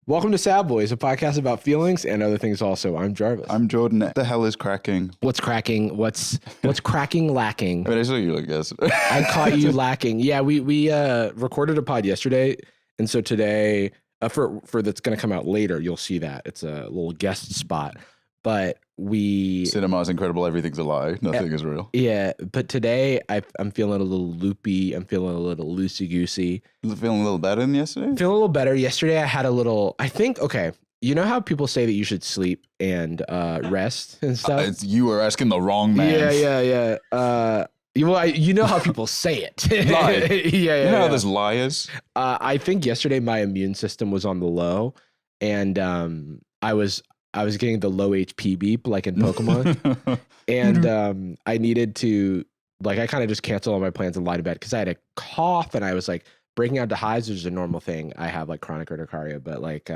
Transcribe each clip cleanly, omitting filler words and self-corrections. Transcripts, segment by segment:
Welcome to Sad Boyz, a podcast about feelings and other things also. I'm Jarvis. I'm Jordan. What the hell is cracking? What's cracking? What's cracking lacking? I mean, I saw you like yesterday. I caught you lacking. Yeah, we recorded a pod yesterday, and so today, for that's going to come out later, you'll see that. It's a little guest spot. But Cinema's incredible. Everything's a lie. Nothing is real. Yeah, but today I'm feeling a little loopy. I'm feeling a little loosey-goosey. Feeling a little better than yesterday? Feeling a little better. Yesterday I had a little, I think, okay, you know how people say that you should sleep and rest and stuff? You were asking the wrong man. Yeah. You know how people say it. Lie. Yeah. You know how there's liars? I think yesterday my immune system was on the low, and I was getting the low HP beep like in Pokemon. And I needed to, like, I kind of just canceled all my plans and lied to bed because I had a cough and I was like breaking out to hives, which is a normal thing. I have like chronic urticaria, but like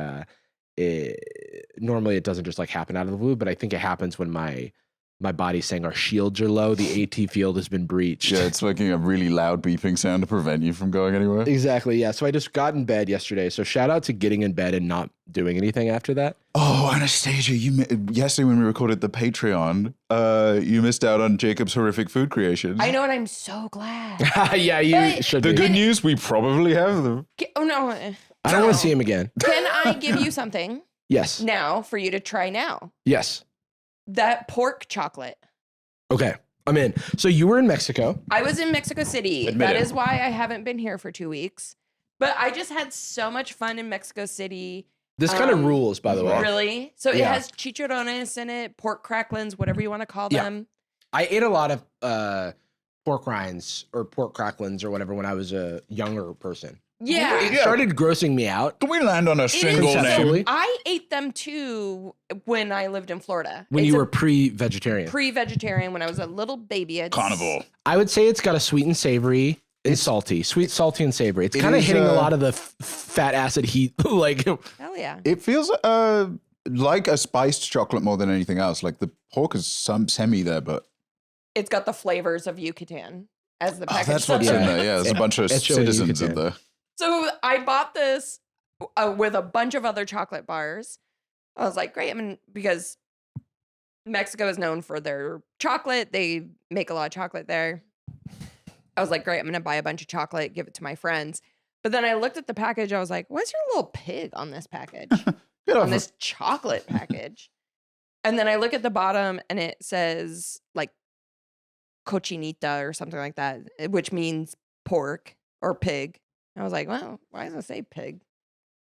normally it doesn't just like happen out of the blue, but I think it happens when my body's saying our shields are low. The AT field has been breached. Yeah, it's making a really loud beeping sound to prevent you from going anywhere. Exactly, yeah. So I just got in bed yesterday. So shout out to getting in bed and not doing anything after that. Oh, Anastasia, yesterday when we recorded the Patreon, you missed out on Jacob's horrific food creations. I know, and I'm so glad. Yeah, you should The be. good news, we probably have them. Oh, no. I don't want to see him again. Can I give you something Yes. now for you to try now? Yes. That pork chocolate. Okay, I'm in. So you were in Mexico. I was in Mexico City. Admit That it. is why I haven't been here for 2 weeks. But I just had so much fun in Mexico City. This kind of rules, by the way. Really? So it Yeah. has chicharrones in it, pork cracklins, whatever you want to call Yeah. them. I ate a lot of pork rinds or pork cracklins or whatever when I was a younger person. Yeah. It started grossing me out. Can we land on a single is conceptually. name? I ate them too when I lived in Florida. When It's you a were pre-vegetarian. pre-vegetarian, when I was a little baby. Carnivore. I would say it's got a sweet and savory and salty. Sweet, salty, and savory. It's It kind of is, hitting a lot of the fat acid heat. Like, Hell yeah. It feels like a spiced chocolate more than anything else. Like the pork is some semi there, but It's got the flavors of Yucatan as the package. that's what's says. in there. Yeah, there's a bunch of It's showing citizens in Yucatan. there. So I bought this with a bunch of other chocolate bars. I was like, great. I mean, because Mexico is known for their chocolate. They make a lot of chocolate there. I was like, great. I'm going to buy a bunch of chocolate, give it to my friends. But then I looked at the package. I was like, what's your little pig on this package? Get off On this chocolate package. And then I look at the bottom and it says like cochinita or something like that, which means pork or pig. I was like, well, why does it say pig?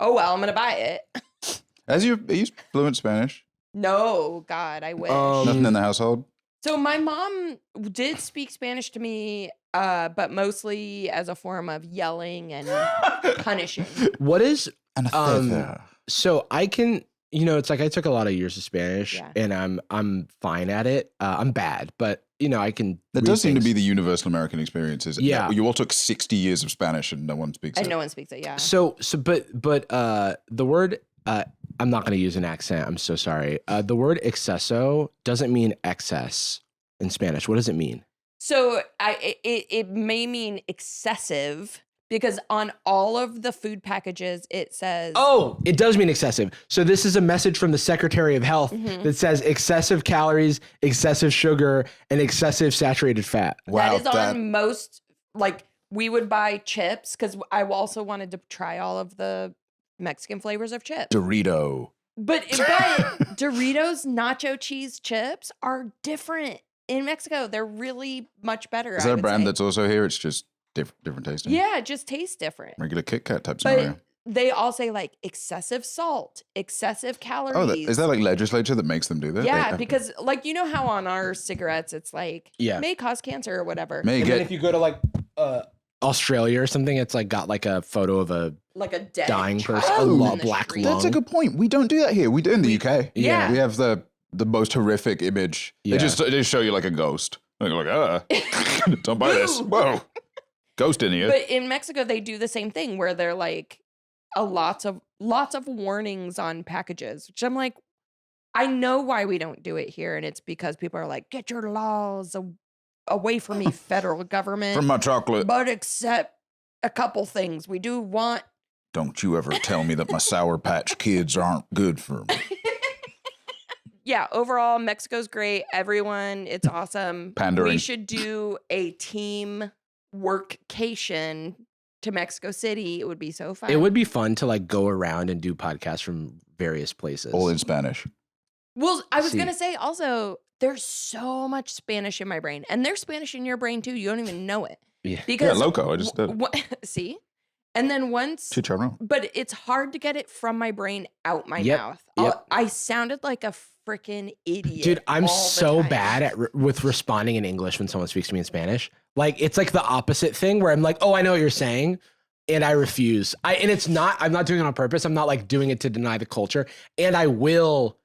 Oh, well, I'm going to buy it. Are you fluent Spanish? No, God, I wish. Nothing in the household? So my mom did speak Spanish to me, but mostly as a form of yelling and punishing. what is And a feather. so I can, it's like I took a lot of years of Spanish Yeah. and I'm fine at it. I'm bad, but I can. That read does seem to things. be the universal American experience, isn't it? Yeah. You all took 60 years of Spanish and no one speaks And it. no one speaks it, yeah. But the word, I'm not going to use an accent. I'm so sorry. The word exceso doesn't mean excess in Spanish. What does it mean? So it may mean excessive because on all of the food packages, it says... Oh, it does mean excessive. So this is a message from the Secretary of Health that says excessive calories, excessive sugar, and excessive saturated fat. Wow, that is on most, like, we would buy chips because I also wanted to try all of the Mexican flavors of chips. Dorito. But Doritos nacho cheese chips are different in Mexico. They're really much better. Is I that a would brand say. that's also here? It's just different tasting? Yeah, it just tastes different. Regular Kit Kat type scenario. But they all say like excessive salt, excessive calories. Oh, is that like legislature that makes them do that? Yeah, They- because like how on our cigarettes it's like Yeah. may cause cancer or whatever. May And then get if you go to like Australia or something, it's like got like a photo of a Like a dead dying child person, a in lo- the black street. lung. That's a good point. We don't do that here. We do in the UK. Yeah. We have the most horrific image. Yeah. They show you like a ghost. And you're like, don't buy this. Boo. Whoa. Ghost in here. But in Mexico they do the same thing where they're like lots of warnings on packages, which I'm like, I know why we don't do it here, and it's because people are like, get your laws away from me, federal government. From my chocolate. But except a couple things. We do want Don't you ever tell me that my Sour Patch Kids aren't good for me. Yeah, overall, Mexico's great. Everyone, it's awesome. Pandering. We should do a team workcation to Mexico City. It would be so fun. It would be fun to like go around and do podcasts from various places. All in Spanish. Well, I was See. going to say also, there's so much Spanish in my brain. And there's Spanish in your brain too. You don't even know it. Yeah. Because loco. I just did. See? And then once, Chicharrón. but it's hard to get it from my brain out my Yep, mouth. yep. I sounded like a freaking idiot. Dude, I'm all the so time. bad at with responding in English when someone speaks to me in Spanish. Like it's like the opposite thing where I'm like, oh, I know what you're saying, and I refuse. And it's not. I'm not doing it on purpose. I'm not like doing it to deny the culture. And I will,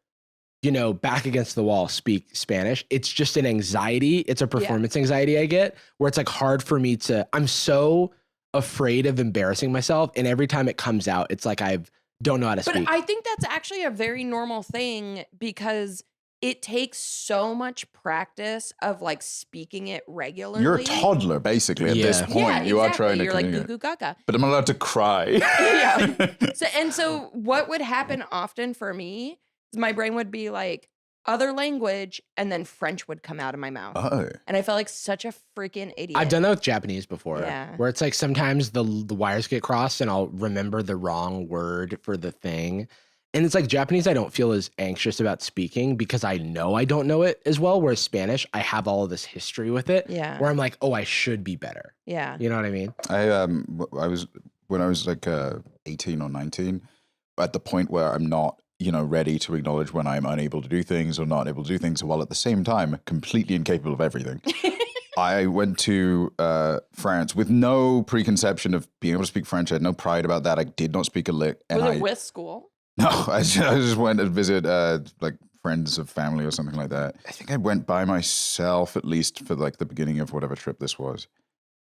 back against the wall, speak Spanish. It's just an anxiety. It's a performance anxiety I get where it's like hard for me to. I'm so afraid of embarrassing myself, and every time it comes out, it's like I don't know how to But speak. I think that's actually a very normal thing because it takes so much practice of like speaking it regularly. You're a toddler, basically, at this Yeah. point. Yeah, You are exactly. trying to You're like goo communicate. goo gaga. But I'm allowed to cry. Yeah. So what would happen often for me is my brain would be like other language and then French would come out of my mouth. Oh. And I felt like such a freaking idiot. I've done that with Japanese before, Yeah. where it's like sometimes the wires get crossed and I'll remember the wrong word for the thing. And it's like Japanese, I don't feel as anxious about speaking because I know I don't know it as well. Whereas Spanish, I have all of this history with it Yeah. where I'm like, oh, I should be better. Yeah. You know what I mean? I was when I was like 18 or 19, at the point where I'm not, ready to acknowledge when I'm unable to do things or not able to do things, while at the same time completely incapable of everything. I went to France with no preconception of being able to speak French. I had no pride about that. I did not speak a lick. And Was it with school? No, I just went to visit like friends of family or something like that. I think I went by myself at least for like the beginning of whatever trip this was.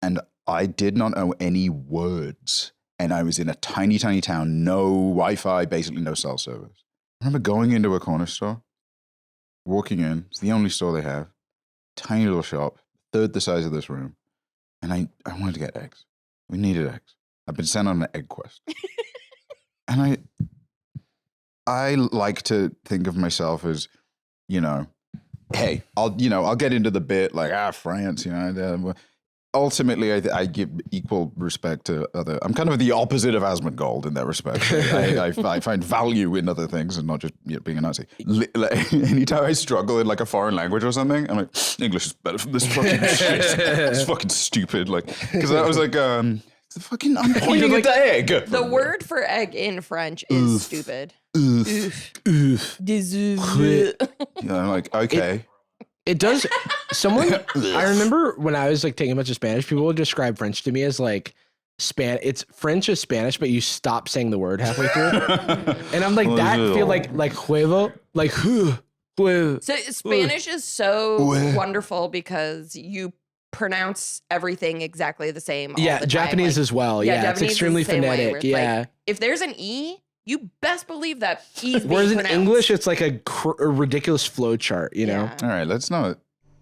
And I did not know any words. And I was in a tiny, tiny town, no Wi-Fi, basically no cell service. I remember going into a corner store, walking in. It's the only store they have. Tiny little shop, third the size of this room. And I wanted to get eggs. We needed eggs. I've been sent on an egg quest. And I like to think of myself as, hey, I'll get into the bit like, France, ultimately, I give equal respect to other. I'm kind of the opposite of Asmongold in that respect. I find value in other things and not just being a Nazi. Anytime I struggle in like a foreign language or something, I'm like, English is better than this fucking shit. It's fucking stupid. Like, because I was like, I'm pointing at the egg. The word for egg in French is stupid. Oof. I'm like, okay. It does. I remember when I was like taking a bunch of Spanish, people would describe French to me as like it's French is Spanish, but you stop saying the word halfway through. And I'm like, that feel like huevo, like huevo. So Spanish is so wonderful because you pronounce everything exactly the same all the time. Japanese as well. Yeah, it's Japanese is extremely the same way, phonetic. where it's Yeah. like, if there's an E, you best believe that E is being Whereas in pronounced. English, it's like a ridiculous flow chart, you know? Yeah. All right, let's not.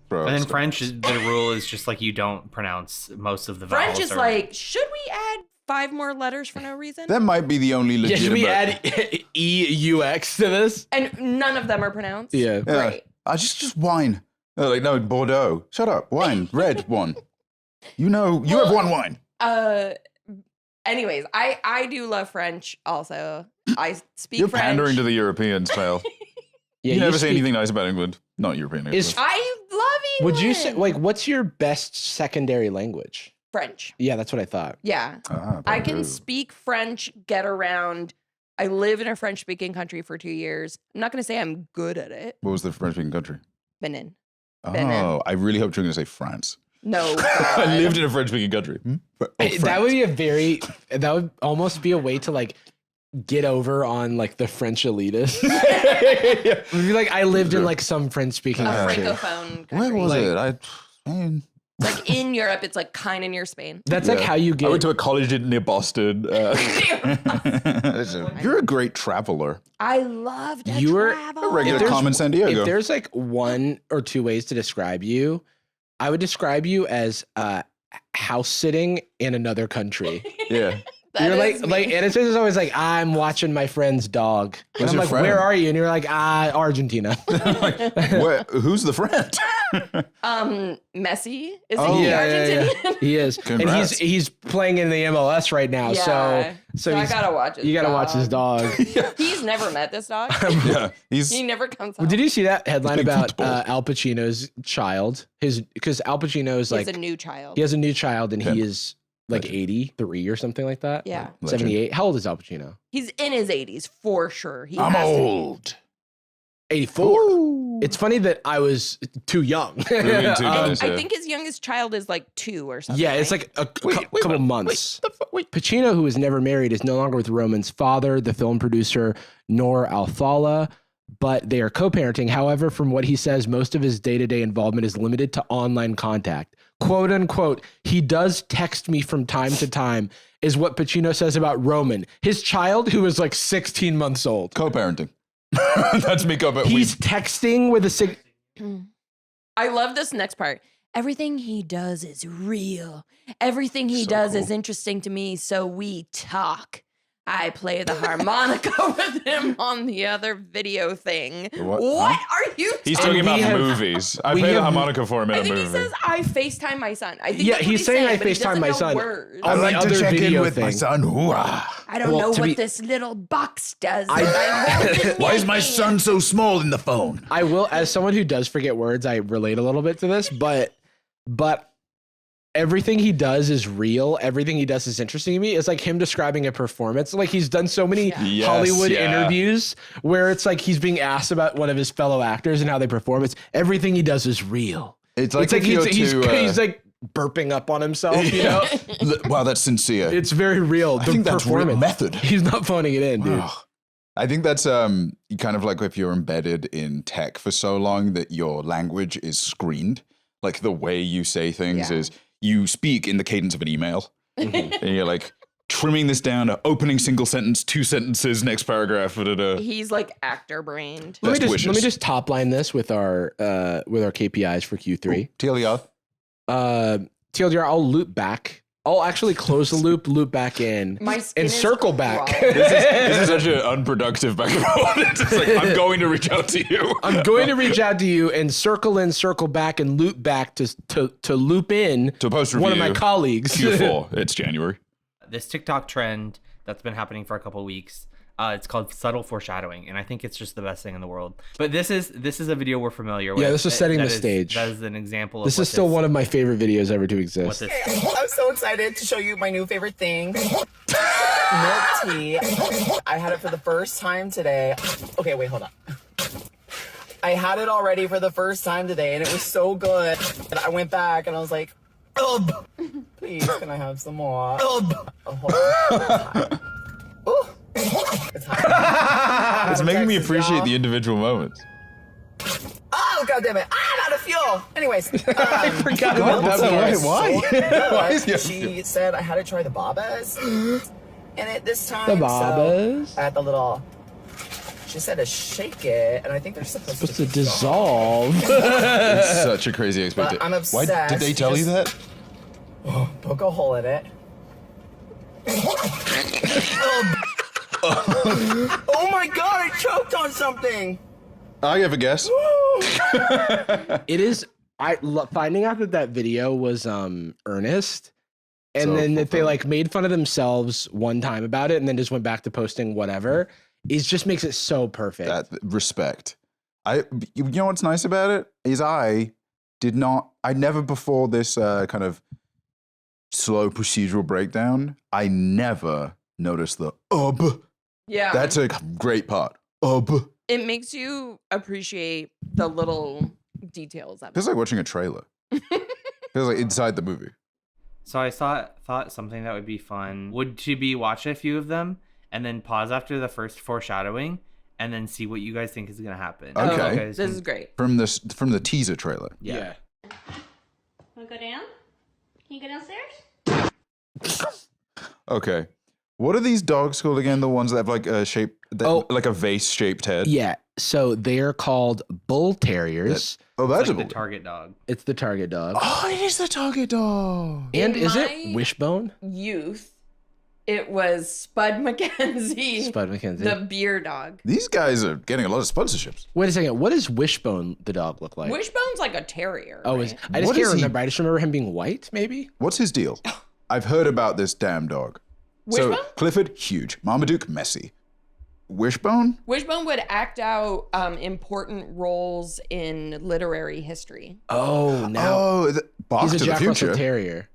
Bro, And in French, the rule is just like you don't pronounce most of the vowels. French is like, should we add 5 more letters for no reason? that might be the only Yeah, should legitimate. we add EUX to this? And none of them are pronounced? Yeah. Yeah. Great. Just wine. They're like, no, Bordeaux. Shut up. Wine. Red one. You have one wine. Anyways, I do love French also. I speak You're French. pandering to the Europeans, pal. Yeah, you never say speak- anything nice about England. Not European. Is- England. I love England. Would you say, like, what's your best secondary language? French? Yeah, that's what I thought. Yeah. I can speak French, get around. I live in a French-speaking country for 2 years. I'm not going to say I'm good at it. What was the French-speaking country? Benin. Oh, I really hoped you were going to say France. No, I God. lived in a French-speaking country. That would be that would almost be a way to like get over on like the French elitists. It would be like I lived in like some French speaking A country. francophone country. Where was Like- it? Like in Europe, it's like kind of near Spain. That's like Yeah. how you I went get to a college near Boston. You're a great traveler. I love to You were travel. A regular If there's- common San Diego. if there's like 1 or 2 ways to describe you, I would describe you as house sitting in another country. Yeah. That You're is like, me. and it's just always like, I'm watching my friend's dog. And Where's I'm your like, friend? where are you? And you're like, Argentina. Who's the friend? Messi is Oh. he Yeah, Argentinian? He is. Congrats. And he's playing in the MLS right now. Yeah. So I he's, gotta watch it. you gotta watch his dog. He's never met this dog. Yeah, he's He never comes out. Did you see that headline He's playing about football. Al Pacino's child? Because Al Pacino is He like has a new child. he has a new child and Yeah. he is like Legend. 83 or something like that. Yeah. Legend. 78. How old is Al Pacino? He's in his 80s for sure. He I'm has to be. old. 84. It's funny that I was too young. Moving too nice. I think his youngest child is like 2 or something. Yeah, it's right? like a couple months. Pacino, who is never married, is no longer with Roman's father, the film producer Noor Al-Fala, but they are co-parenting. However, from what he says, most of his day-to-day involvement is limited to online contact. Quote unquote, he does text me from time to time, is what Pacino says about Roman, his child who is like 16 months old. Co-parenting. That's me co-parenting. He's texting with a I love this next part. Everything he does is real. Everything he So does cool. is interesting to me, so we talk. I play the harmonica with him on the other video thing. What? What are you He's And talking we about have- movies. I we play the have- harmonica for him in I a think movie. he says, I FaceTime my son. I think Yeah, that's what he's saying I but he FaceTime doesn't my know son. words. on the other video thing. son. I don't Well, know to what be- this little box does. I- that I hold in Why is my hand. son so small in the phone? I will, as someone who does forget words, I relate a little bit to this, but everything he does is real. Everything he does is interesting to me. It's like him describing a performance. Like he's done so many Yeah. Yes, Hollywood yeah. interviews where it's like he's being asked about one of his fellow actors and how they perform. It's everything he does is real. It's like, It's like if you're he's like burping up on himself, you know? wow, that's sincere. It's very real. I think that's real performance. method. He's not phoning it in, dude. Wow. I think that's kind of like if you're embedded in tech for so long that your language is screened. Like the way you say things Yeah. is you speak in the cadence of an email. Mhm. And you're like trimming this down to opening single sentence, 2 sentences, next paragraph. He's like actor brained. Let me Best wishes. just top line this with our KPIs for Q3. TLDR. TLDR, I'll loop back. I'll actually close the loop back in, My skin and is circle back. crawling. This is such an unproductive back and forth. It's like, I'm going to reach out to you. I'm going to reach out to you and circle in, circle back, and loop back to loop in To post review. one of my colleagues. Q4. It's January. This TikTok trend that's been happening for a couple weeks. It's called subtle foreshadowing, and I think it's just the best thing in the world. But this is a video we're familiar with. Yeah, this is setting That the stage. That is an example. Of This what is still one of my favorite videos ever to What exist. this I'm so excited to show you my new favorite thing. Milk tea. I had it for the first time today. Okay, wait, hold on. I had it already for the first time today, and it was so good. And I went back, and I was like, please, can I have some more? Oh, hold on. Ooh. It's hot. It's making me Texas, appreciate y'all. the individual moments. Oh, God damn it. I'm out of fuel. Anyways. I forgot about What's that that? part. Why? Why is he- She said I had to try the babas in it this time. The so babas? I had the little. She said to shake it, and I think they're supposed Supposed to dissolve. dissolve. It's such a crazy expectation. I'm Why did they obsessed. tell you that? Poke a hole in it. Oh my god! I choked on something. I have a guess. It is. Finding out that video was Ernest, and So then that they fulfilling. like made fun of themselves one time about it, and then just went back to posting whatever. It just makes it so perfect. That respect. You know what's nice about it is I never before this kind of slow procedural breakdown. I never noticed the Yeah. That's a great part. It makes you appreciate the little details of it. Feels like watching a trailer. Feels like inside the movie. So I thought something that would be fun would to be watch a few of them and then pause after the first foreshadowing and then see what you guys think is gonna happen. Okay. You Oh, guys this can- is great. From the teaser trailer. yeah. Wanna go down? Can you go downstairs? Okay. What are these dogs called again? The ones that have like a shape, like a vase-shaped head. Yeah. So they're called bull terriers. Oh, It's that's like a the target dog. It's the target dog. Oh, it is the target dog. And In is my- it Wishbone? Youth, It was Spud McKenzie. Spud McKenzie. The beer dog. These guys are getting a lot of sponsorships. Wait a second. What does Wishbone the dog look like? Wishbone's like a terrier. Oh, right? I just What can't is he? remember. I just remember him being white, maybe? What's his deal? I've heard about this damn dog. Wishbone? So Clifford, huge. Marmaduke, messy. Wishbone? Wishbone would act out important roles in literary history. Oh, now Oh, Bark he's a to the Jack Russell Future. Terrier.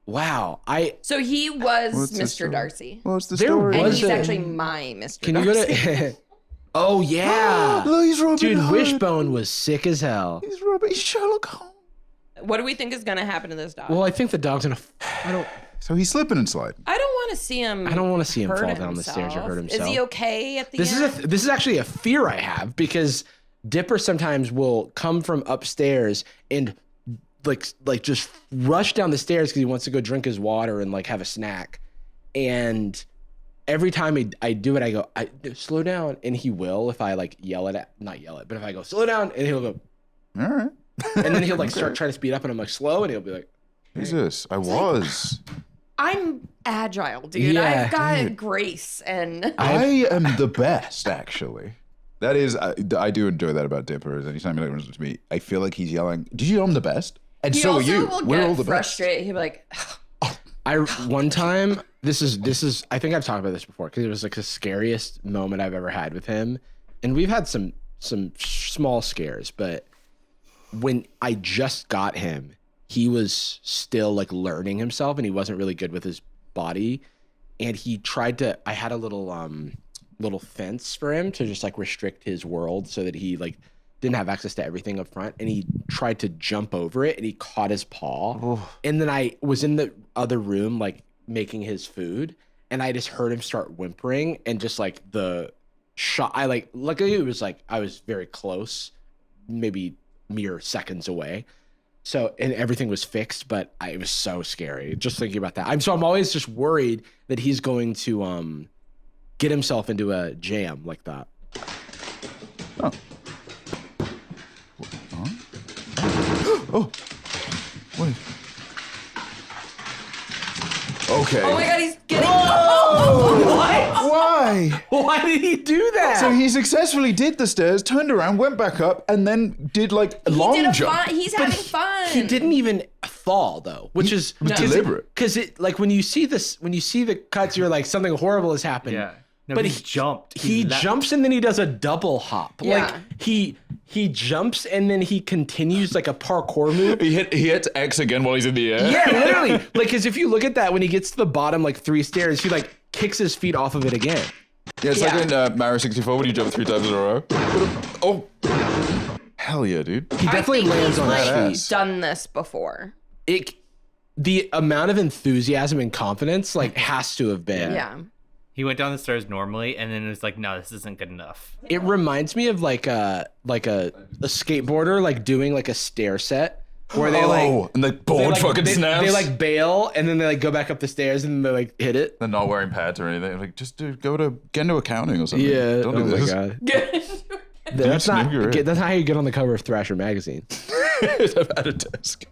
Wow. So he was What's the Mr. story? Darcy. What's the There story? And was he's a- actually my Mr. Can you Darcy. go to... Oh, yeah. Look, he's Robin Dude, Hood. Wishbone was sick as hell. He's Robin. He's Sherlock Holmes. What do we think is going to happen to this dog? Well, I think the dog's gonna... I don't So he's slipping and sliding. I don't want to see him. I don't want to see him hurt fall down the stairs or hurt himself. Is he okay at the This end? is actually a fear I have because Dipper sometimes will come from upstairs and like just rush down the stairs because he wants to go drink his water and like have a snack. And every time I do it, I go, slow down, and he will if I like not yell it, but if I go slow down, and he'll go, All right. and then he'll like start trying to speed up, and I'm like slow, and he'll be like, Jesus, I was. I'm agile, dude. Yeah, I've got dude. grace and I am the best, actually. That is, I do enjoy that about Dipper. Is anytime he runs into me, I feel like he's yelling, "Did you know I'm the best?" And he so are also you. will We're get all the frustrated. He'll be like, one time this is I think I've talked about this before because it was like the scariest moment I've ever had with him, and we've had some small scares, but when I just got him, he was still like learning himself and he wasn't really good with his body, and he tried to I had a little fence for him to just like restrict his world so that he like didn't have access to everything up front, and he tried to jump over it and he caught his paw. And then I was in the other room like making his food, and I just heard him start whimpering, and just like the shot, I like luckily it was like I was very close, maybe mere seconds away. So, and everything was fixed, but it was so scary just thinking about that. I'm always just worried that he's going to get himself into a jam like that. Oh. Oh. What? Okay. "Oh my god, he's getting." Why? Why did he do that? So he successfully did the stairs, turned around, went back up, and then did like a long He did jump. he's having fun. He didn't even fall though, which is deliberate. Because it like when you see the cuts, you're like something horrible has happened. Yeah. No, but he he jumped. He jumps and then he does a double hop. Yeah. Like he jumps and then he continues like a parkour move. He hits X again while he's in the air. Yeah, literally. Like, because if you look at that, when he gets to the bottom like 3 stairs, he like kicks his feet off of it again. Yeah, it's Yeah. like in Mario 64 when you jump 3 times in a row. Oh. Hell yeah, dude. He definitely lands on his like- feet. done this before. The amount of enthusiasm and confidence like has to have been. Yeah. He went down the stairs normally, and then it was like, no, this isn't good enough. It reminds me of like a skateboarder like doing like a stair set where they like and the board fucking snaps. They like bail and then they like go back up the stairs and then they like hit it. They're not wearing pads or anything. Like, just get into accounting or something. Yeah. Don't do Oh my this. god. That's not how you get on the cover of Thrasher magazine. I've had a desk.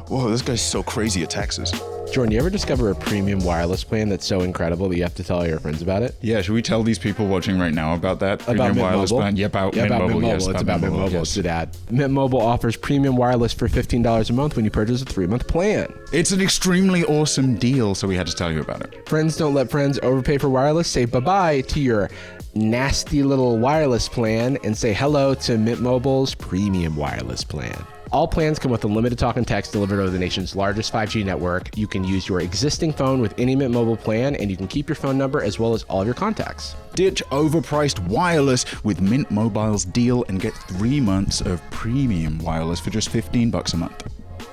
Whoa, this guy's so crazy at taxes. Jordan, you ever discover a premium wireless plan that's so incredible that you have to tell all your friends about it? Yeah, should we tell these people watching right now about that premium Mint wireless Mobile? plan? Yeah, about Yeah, Mint about Mobile. Mint Yes, Mobile. It's about Mint Mobile. yes. It's an ad. Mint Mobile offers premium wireless for $15 a month when you purchase a 3-month plan. It's an extremely awesome deal, so we had to tell you about it. Friends don't let friends overpay for wireless. Say bye-bye to your nasty little wireless plan and say hello to Mint Mobile's premium wireless plan. All plans come with unlimited talk and text delivered over the nation's largest 5G network. You can use your existing phone with any Mint Mobile plan, and you can keep your phone number as well as all of your contacts. Ditch overpriced wireless with Mint Mobile's deal and get 3 months of premium wireless for just $15 a month.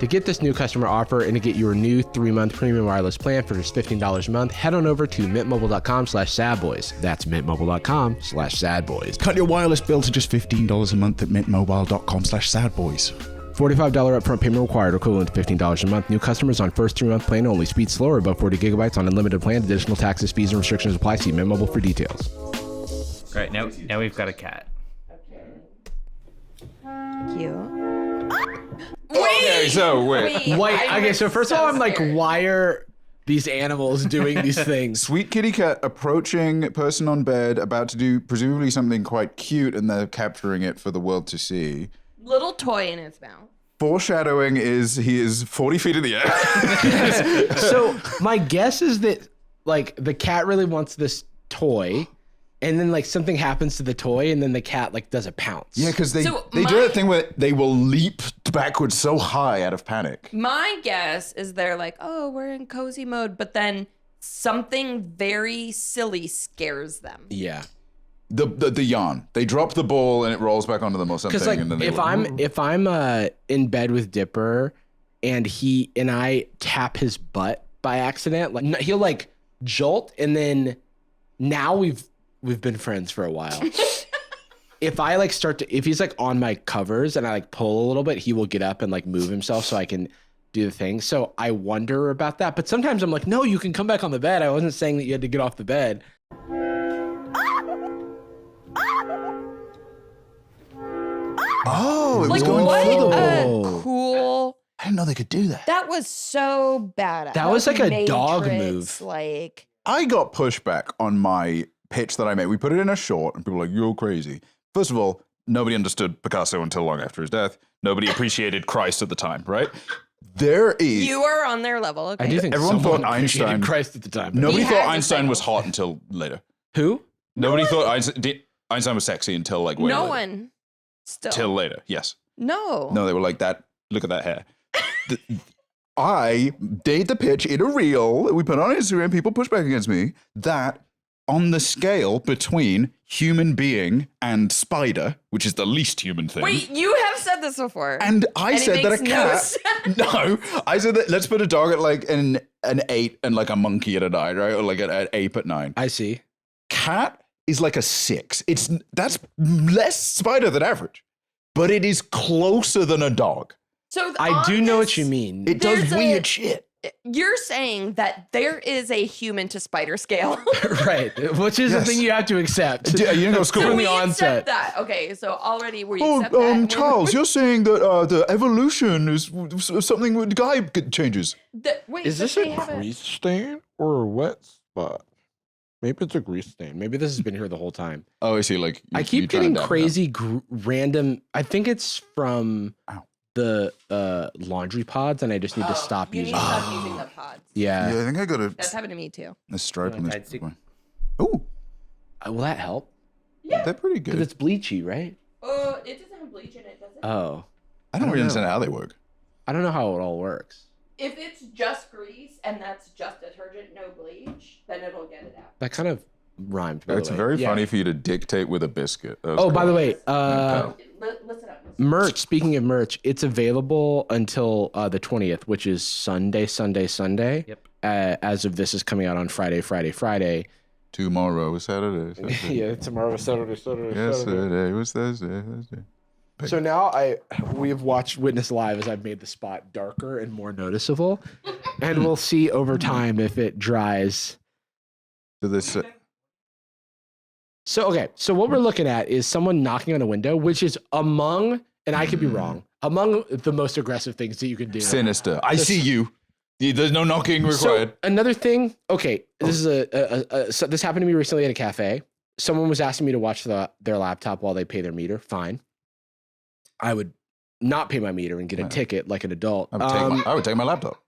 To get this new customer offer and to get your new 3-month premium wireless plan for just $15 a month, head on over to mintmobile.com/sadboys. That's mintmobile.com/sadboys. Cut your wireless bill to just $15 a month at mintmobile.com/sadboys. $45 upfront payment required, equivalent to $15 a month. New customers on first 3-month plan only. Speed slower, above 40 gigabytes on unlimited plan. Additional taxes, fees, and restrictions apply. See Mint Mobile for details. All right, now we've got a cat. Cute. Okay, so wait. Wait, okay, so first of all, I'm like, why are these animals doing these things. Sweet kitty cat approaching person on bed, about to do presumably something quite cute, and they're capturing it for the world to see. Little toy in his mouth. Foreshadowing is he is 40 feet in the air. So my guess is that like the cat really wants this toy, and then like something happens to the toy, and then the cat like does a pounce. Yeah, because they do my- that thing where they will leap backwards so high out of panic. My guess is they're like, oh, we're in cozy mode, but then something very silly scares them. Yeah. The yawn. They drop the ball and it rolls back onto them or something. Because like and then they if I'm in bed with Dipper and I tap his butt by accident, like he'll like jolt, and then now we've been friends for a while. If I like if he's like on my covers and I like pull a little bit, he will get up and like move himself so I can do the thing. So I wonder about that. But sometimes I'm like, no, you can come back on the bed. I wasn't saying that you had to get off the bed. Oh, it was Like, going what through the a wall. cool. I didn't know they could do that. That was so badass. That was like a Matrix, dog move. Like, I got pushback on my pitch that I made. We put it in a short, and people were like, "You're crazy." First of all, nobody understood Picasso until long after his death. Nobody appreciated Christ at the time, right? There is. you are on their level. Okay. I do think Everyone someone thought appreciated Einstein- Christ at the time. Nobody He thought had Einstein was disciples. hot until later. Who? Nobody thought Einstein was sexy until like way no later. one. Still. Till later. Yes. No. No, they were like that. Look at that hair. I did the pitch in a reel that we put on Instagram. People pushed back against me. That on the scale between human being and spider, which is the least human thing. Wait, you have said this before. And I And it said that a makes no cat. sense. No, I said that let's put a dog at like an 8 and like a monkey at a 9, right? Or like an ape at 9. I see. Cat is like a 6. That's less spider than average, but it is closer than a dog. So I do on know this- what you mean. It does There's weird shit. You're saying that there is a human to spider scale. Right. Which is Yes. the thing you have to accept. You didn't go to school. From we the accept onset. that. Okay, so already we Oh, accept that. Charles, you're saying that the evolution is something with guy changes. Wait, Is but this they a have grease stain or a wet spot? Maybe it's a grease stain. Maybe this has been here the whole time. Oh, I see. Like I keep getting crazy random. I think it's from Ow. the laundry pods, and I just need to stop you using need to them. stop using the pods. Yeah. Yeah, I think I got That's happened to me too. a stripe Yeah, in I'd this. see- Oh, Will that help? they're pretty Because good. it's bleachy, right? Oh, it doesn't have bleach in it, does it? Oh. I don't really understand how they work. I don't know how it all works. If it's just grease and that's just detergent, no bleach, then it'll get it out. That kind of rhymed. By It's the way. very Yeah. funny for you to dictate with a biscuit. That was Oh, by cool. the way, Listen up. merch. Speaking of merch, it's available until the 20th, which is Sunday. Yep. As of this is coming out on Friday. Tomorrow is Saturday. Yeah, tomorrow, Saturday. Yesterday was Thursday. So now we have watched Witness Live as I've made the spot darker and more noticeable, and we'll see over time if it dries. So this. So what we're looking at is someone knocking on a window, which is among, and I could be wrong, among the most aggressive things that you can do. Sinister. I see you. There's no knocking required. So another thing, okay, this is so this happened to me recently at a cafe. Someone was asking me to watch their laptop while they pay their meter. Fine. I would not pay my meter and get a ticket like an adult. I would take my laptop.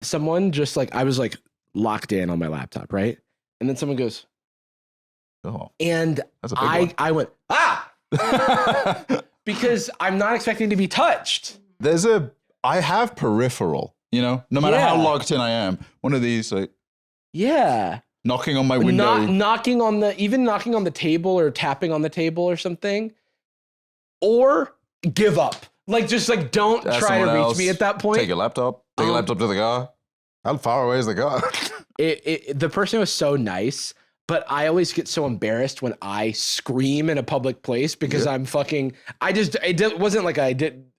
Someone just like, I was like locked in on my laptop, right? And then someone goes, Oh, and that's a big I went, because I'm not expecting to be touched. I have peripheral, no matter how logged in I am. One of these, like, Yeah. knocking on my window. Knocking on the table or tapping on the table or something, or give up. Like, just like, don't Ask try to someone reach else, me at that point. Take your laptop. Take your laptop to the car. How far away is the car? The person was so nice, but I always get so embarrassed when I scream in a public place because I'm fucking. It wasn't like I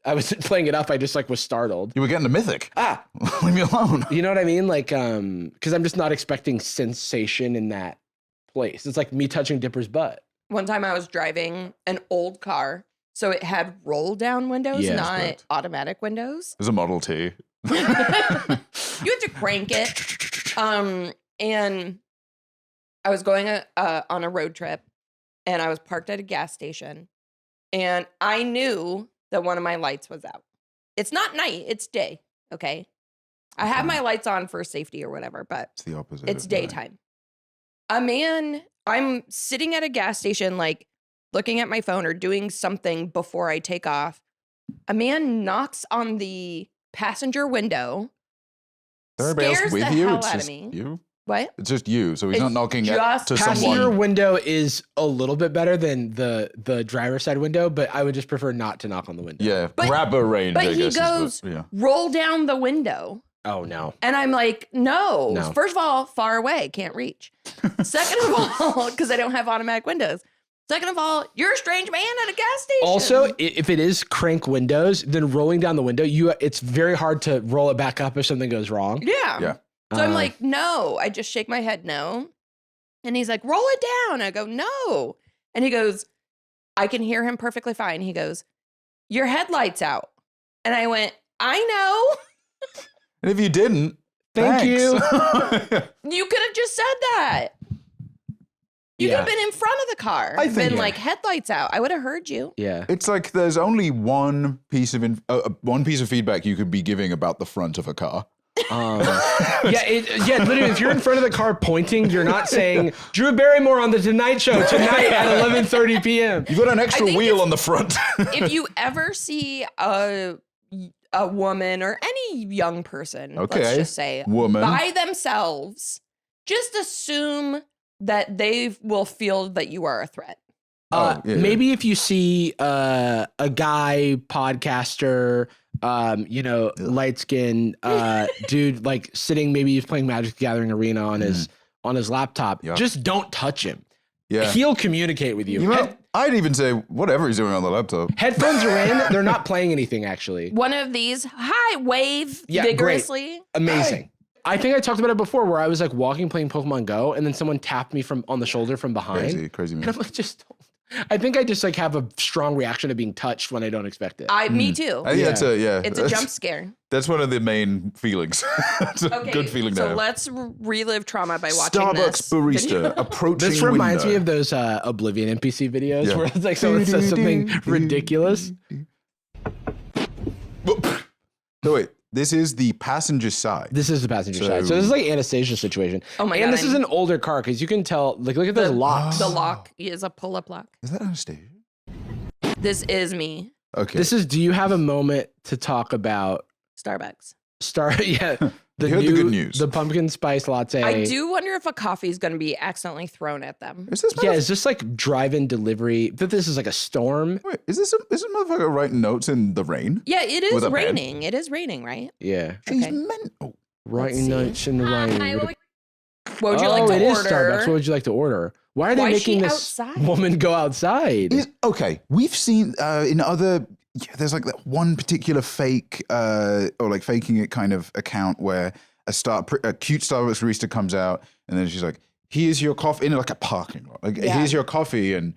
wasn't playing it up. I just like was startled. You were getting a mythic. Leave me alone. You know what I mean? Like, because I'm just not expecting sensation in that place. It's like me touching Dipper's butt. One time I was driving an old car, so it had roll down windows, Yeah, not correct. automatic windows. There's a Model T. You have to crank it. And I was going on a road trip, and I was parked at a gas station, and I knew that one of my lights was out. It's not night, it's day, okay? I have my lights on for safety or whatever, but It's the opposite. it's of night. daytime. I'm sitting at a gas station, like looking at my phone or doing something before I take off. A man knocks on the passenger window. Is there anybody scares else with the you? hell It's out of just me. you? What? It's just you. So he's not It's knocking just to Passenger someone. window is a little bit better than the driver's side window, but I would just prefer not to knock on the window. Yeah, But- grabber range, But I he guess. goes, Yeah. roll down the window. Oh no. And I'm like, no. No. First of all, far away, can't reach. Second of all, because I don't have automatic windows. Second of all, you're a strange man at a gas station. Also, if it is crank windows, then rolling down the window, it's very hard to roll it back up if something goes wrong. yeah. Yeah. So I'm like, no. I just shake my head, no. And he's like, roll it down. I go, no. And he goes, I can hear him perfectly fine. He goes, your headlight's out. And I went, I know. And if you didn't, Thank you. You could have just said that. You could Yeah. have been in front of the car. I and think- been like, headlights out. I would have heard you. Yeah. It's like there's only one piece of feedback you could be giving about the front of a car. Literally, if you're in front of the car pointing, you're not saying Drew Barrymore on the Tonight Show tonight at 11:30 p.m. You've got an extra think wheel if- on the front. If you ever see a woman or any young person, Okay. let's just say, Woman. by themselves, just assume that they will feel that you are a threat. Yeah. Maybe if you see a guy podcaster, light skin dude, like sitting, maybe he's playing Magic the Gathering Arena on his laptop. Yeah. Just don't touch him. Yeah. He'll communicate with you. You know, I'd even say whatever he's doing on the laptop. Headphones are in. They're not playing anything actually. One of these, wave Yeah, great. vigorously. Amazing. I think I talked about it before, where I was like walking playing Pokemon Go, and then someone tapped me on the shoulder from behind. Crazy And man. I'm like, I think I just like have a strong reaction to being touched when I don't expect it. Me too. I think that's It's a jump scare. That's one of the main feelings. It's a Okay, good feeling to so have. let's relive trauma by watching Starbucks this. barista approaching This reminds me window. of those Oblivion NPC videos Yeah. where it's like someone says something ridiculous. No, wait. This is the passenger side. This is the passenger So- side. So this is like Anastasia's situation. Oh my and God, this is an older car because you can tell, like, look at those locks. The lock is a pull-up lock. Is that Anastasia? This is me. Okay. Do you have a moment to talk about Starbucks. Here's the good news. The pumpkin spice latte. I do wonder if a coffee is going to be accidentally thrown at them. Is this Yeah, is this like drive-in delivery? That this is like a storm? Wait, is this motherfucker writing notes in the rain? Yeah, it With is a pen? raining. It is raining, right? Yeah. She's Okay. mental. Writing see. notes in the rain. What would you like to it is order? Starbucks. What would you like to order? Why are they Why is making she this outside? woman go outside? Okay, we've seen in other. Yeah, there's like that one particular fake or like faking it kind of account where a cute Starbucks barista comes out and then she's like, "Here's your coffee," in like a parking lot. Like, Yeah. "Here's your coffee," and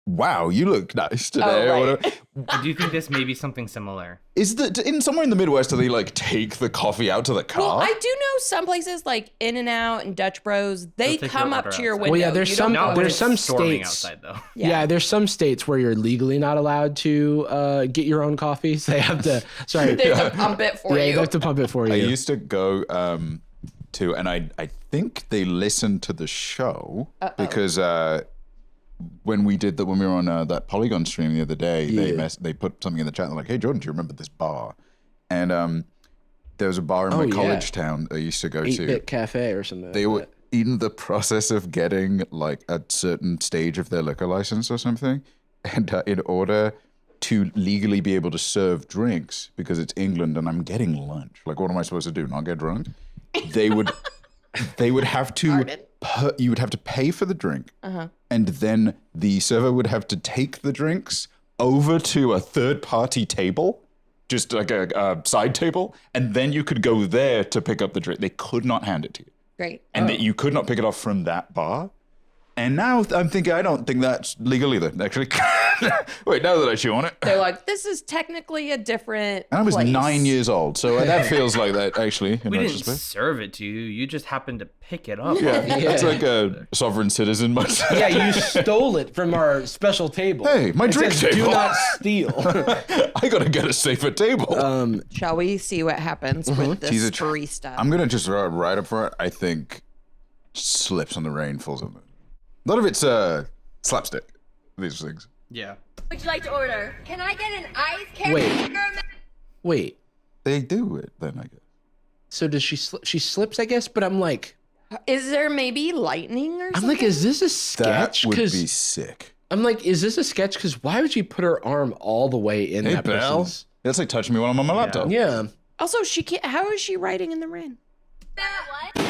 wow, you look nice today. Oh, or right. whatever. I do think this may be something similar. Is that in somewhere in the Midwest? Do they like take the coffee out to the car? Well, I do know some places like In-N-Out and Dutch Bros, they They'll take come your up order to your outside. window. Well, yeah, there's You some- don't Not go when there's it's some storming states- outside though. Yeah, there's some states where you're legally not allowed to get your own coffee. So they have to. Sorry. They have to pump it for Yeah, you. they have to pump it for you. I used to go to, and I think they listened to the show because when we were on that Polygon stream the other day, they put something in the chat. They're like, "Hey Jordan, do you remember this bar?" And there was a bar in my college town I used to go to. 8-Bit Cafe or something. They like were that. in the process of getting like a certain stage of their liquor license or something, and in order to legally be able to serve drinks, because it's England and I'm getting lunch. Like, what am I supposed to do? Not get drunk? They would have to. You would have to pay for the drink, and then the server would have to take the drinks over to a third-party table, just like a side table, and then you could go there to pick up the drink. They could not hand it to you, Great. and that you could not pick it off from that bar. And now I'm thinking, I don't think that's legal either, actually. Wait, now that I chew on it. They're like, this is technically a different I was place. 9 years old, so that feels like that, actually. In We didn't retrospect. serve it to you. You just happened to pick it up. Yeah, it's like a sovereign citizen might say. Yeah, you stole it from our special table. Hey, my It drink says, table. Do not steal. I gotta get a safer table. Shall we see what happens with this Teaser tra- free stuff? I'm gonna just right up front. I think slips on the rain, falls on the. A lot of it's slapstick. These things. Yeah. Would you like to order? Can I get an ice Wait. They do it then, I guess. So does she? She slips, I guess. But I'm like, Is there maybe lightning or something? I'm like, is this a That sketch? would be 'Cause sick. I'm like, is this a sketch? Because why would she put her arm all the way in Hey, that Belle. person's? That's like touching me while I'm on my laptop. Yeah. Also, she can't. How is she riding in the rain? What?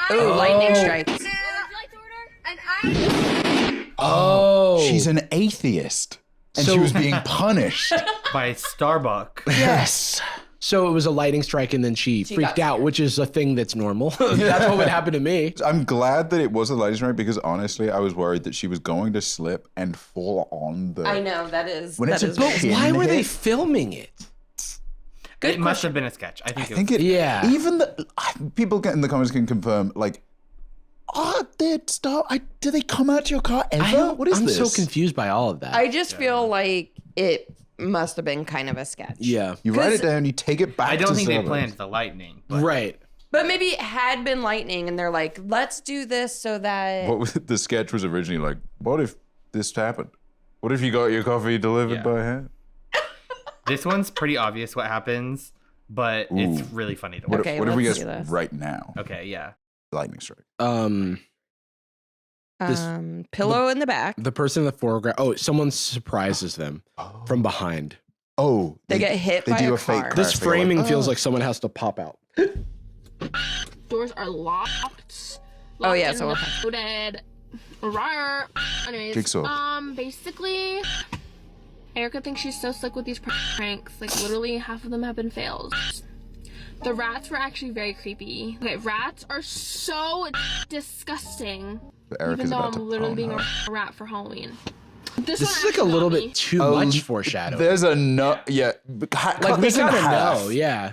Oh, lightning strikes. Would you like to order? An ice. Oh. She's an atheist, and So- she was being punished. By Starbucks. Yes. So it was a lightning strike, and then she freaked got out, which is a thing that's normal. That's what would happen to me. I'm glad that it was a lightning strike because honestly, I was worried that she was going to slip and fall on the. I know that is. When that it's a is boat- weird. Why were they hit. filming it? It must have been a sketch. I I think, think it. Yeah. Even the people in the comments can confirm. Like, do they come out to your car ever? What is I'm this? so confused by all of that. I just feel like it must have been kind of a sketch. yeah. You write it 'Cause- down. You take it back. I don't to think they servers. planned the lightning. But Right. But maybe it had been lightning, and they're like, let's do this so that. What was, the sketch was originally like? What if this happened? What if you got your coffee delivered Yeah. by hand? This one's pretty obvious what happens, but it's really funny to watch. Okay, What if we let's guess do this. right now? Okay, yeah. Lightning strike. This- Pillow in the back. The person in the foreground. Oh, someone surprises them from behind. Oh, They get hit They by do a a fake car. crash. This They're like, framing "Oh." feels like someone has to pop out. Doors are locked. Oh, yeah, and so- loaded. Rawr. Anyways, Jigsaw. basically, Erica thinks she's so slick with these pranks. Like, literally, half of them have been fails. The rats were actually very creepy. Okay, rats are so disgusting. Eric even is though about to I'm literally pwn being her. a rat for Halloween. This This one is like a actually little got me. bit too much foreshadowing. There's a no. Yeah, Like we gotta know. Yeah.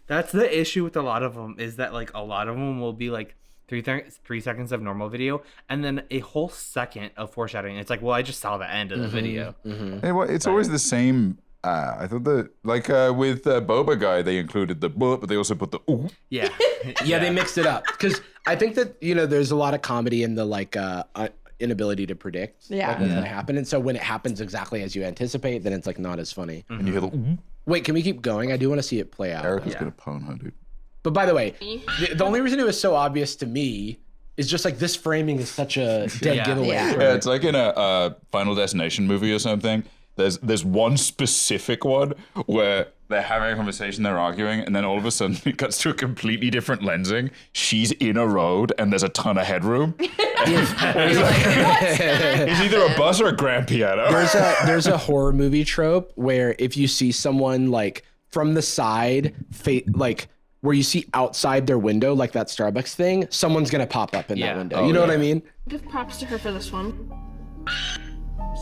That's the issue with a lot of them is that like a lot of them will be like 3 seconds of normal video and then a whole second of foreshadowing. It's like, well, I just saw the end of the video. Hey, well, it's always the same. I thought that, like with Boba guy, they included the but they also put the ooh. Yeah. Yeah, they mixed it up because I think that there's a lot of comedy in the like inability to predict Yeah. like, what's gonna happen, and so when it happens exactly as you anticipate, then it's like not as funny. And you hear the ooh. Wait, can we keep going? I do want to see it play out. Eric is gonna pwn her, dude. But by the way, the only reason it was so obvious to me is just like this framing is such a dead Yeah. giveaway. Yeah. for- Yeah, it's like in a Final Destination movie or something. There's one specific one where they're having a conversation, they're arguing, and then all of a sudden it cuts to a completely different lensing. She's in a road and there's a ton of headroom. It's either a bus or a grand piano. There's a horror movie trope where if you see someone like from the side, like where you see outside their window, like that Starbucks thing, someone's gonna pop up in that Yeah. window. Oh, You know what yeah. I mean? Give props to her for this one.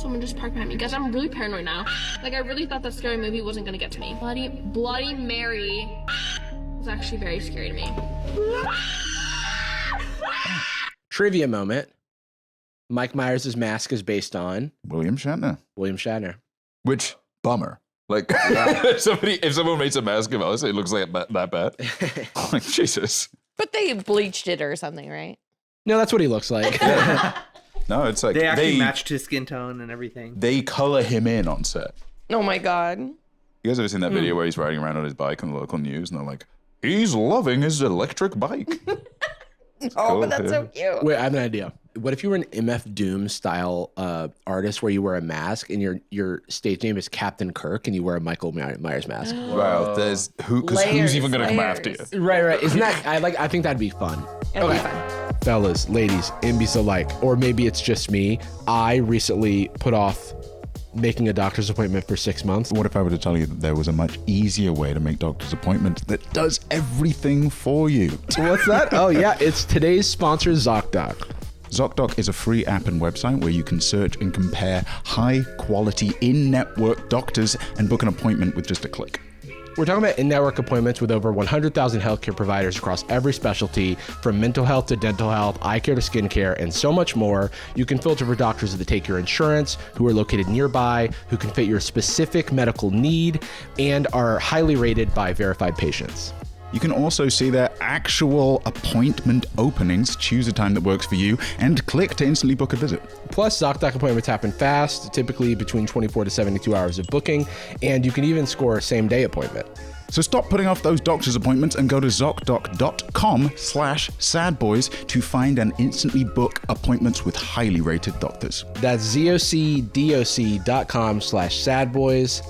Someone just parked behind me. Guys, I'm really paranoid now. Like, I really thought that scary movie wasn't gonna get to me. Bloody Mary was actually very scary to me. Trivia moment. Mike Myers' mask is based on William Shatner. William Shatner. Which, bummer. Like, if someone makes a mask of us, it looks like that bad. Like, Jesus. But they bleached it or something, right? No, that's what he looks like. No, it's like They actually matched his skin tone and everything. They color him in on set. Oh my god. You guys ever seen that video where he's riding around on his bike on the local news and they're like, he's loving his electric bike? Oh, cool, but that's so cute. Wait, I have an idea. What if you were an MF Doom style artist where you wear a mask and your stage name is Captain Kirk and you wear a Michael Myers mask? Wow, there's who's Layers, even gonna come after layers. you? Right. Isn't that I think that'd be fun. It'll be fun. Fellas, ladies, imbies alike, or maybe it's just me. I recently put off making a doctor's appointment for 6 months. What if I were to tell you that there was a much easier way to make doctor's appointments that does everything for you? What's that? Oh yeah, it's today's sponsor, ZocDoc. ZocDoc is a free app and website where you can search and compare high-quality in-network doctors and book an appointment with just a click. We're talking about in-network appointments with over 100,000 healthcare providers across every specialty, from mental health to dental health, eye care to skincare, and so much more. You can filter for doctors that take your insurance, who are located nearby, who can fit your specific medical need, and are highly rated by verified patients. You can also see their actual appointment openings, choose a time that works for you, and click to instantly book a visit. Plus, ZocDoc appointments happen fast, typically between 24 to 72 hours of booking, and you can even score a same-day appointment. So stop putting off those doctor's appointments and go to ZocDoc.com/sadboys to find and instantly book appointments with highly rated doctors. That's ZocDoc.com/sadboys.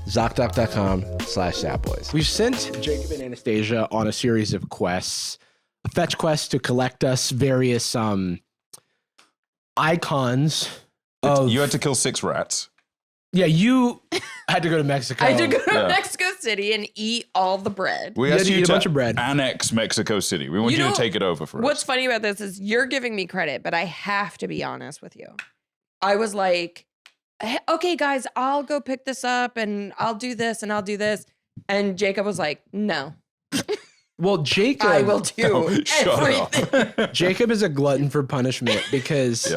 ZocDoc.com/sadboys. We've sent Jacob and Anastasia on a series of quests, fetch quests to collect us various icons. You had to kill 6 rats. Yeah, you had to go to Mexico. I had to go to Mexico City and eat all the bread. We had asked to you eat a to bunch of bread. annex Mexico City. We want you to take it over for us. What's funny about this is you're giving me credit, but I have to be honest with you. I was like, okay, guys, I'll go pick this up and I'll do this and I'll do this. And Jacob was like, no. Well, Jacob, I will do everything. Jacob is a glutton for punishment because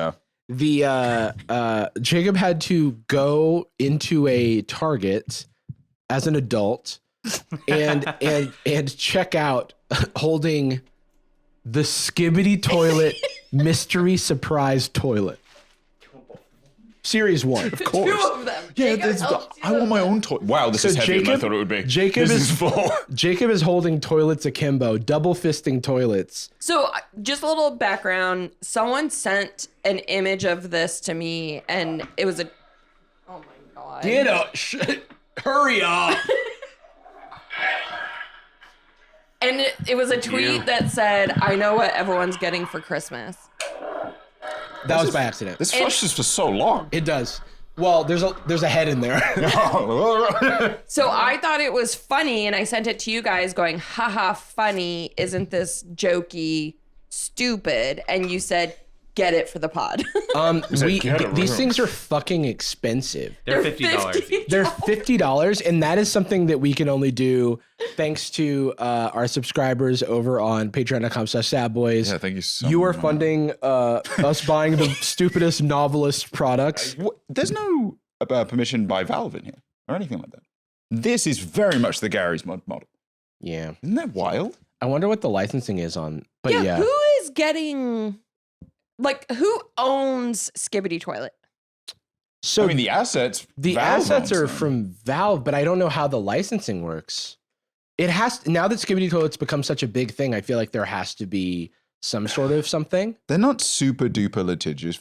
Jacob had to go into a Target as an adult and check out holding the Skibidi toilet mystery surprise toilet. Series 1. Of course. 2 of them. Yeah, Jacob, I want my own toilet. Wow, this is heavier than I thought it would be. Jacob this is full. Jacob is holding toilets akimbo, double fisting toilets. So just a little background. Someone sent an image of this to me and it was oh my God. Get up. Hurry up. And it was a tweet that said, I know what everyone's getting for Christmas. That was by accident. This flushes for so long. It does. Well, there's a head in there. So I thought it was funny and I sent it to you guys going, haha, funny. Isn't this jokey, stupid? And you said, get it for the pod. These things are fucking expensive. They're $50. They're $50, and that is something that we can only do thanks to our subscribers over on patreon.com/sadboys. Yeah, thank you so You are much. funding us buying the stupidest novelist products. There's no permission by Valve in here or anything like that. This is very much the Gary's model. Yeah. Isn't that wild? I wonder what the licensing is on, but yeah. Who is getting, who owns Skibidi Toilet? So I mean, the assets. the Valve assets owns are them. from Valve, but I don't know how the licensing works. It has, now that Skibidi Toilet's become such a big thing, I feel like there has to be some sort of something. They're not super duper litigious,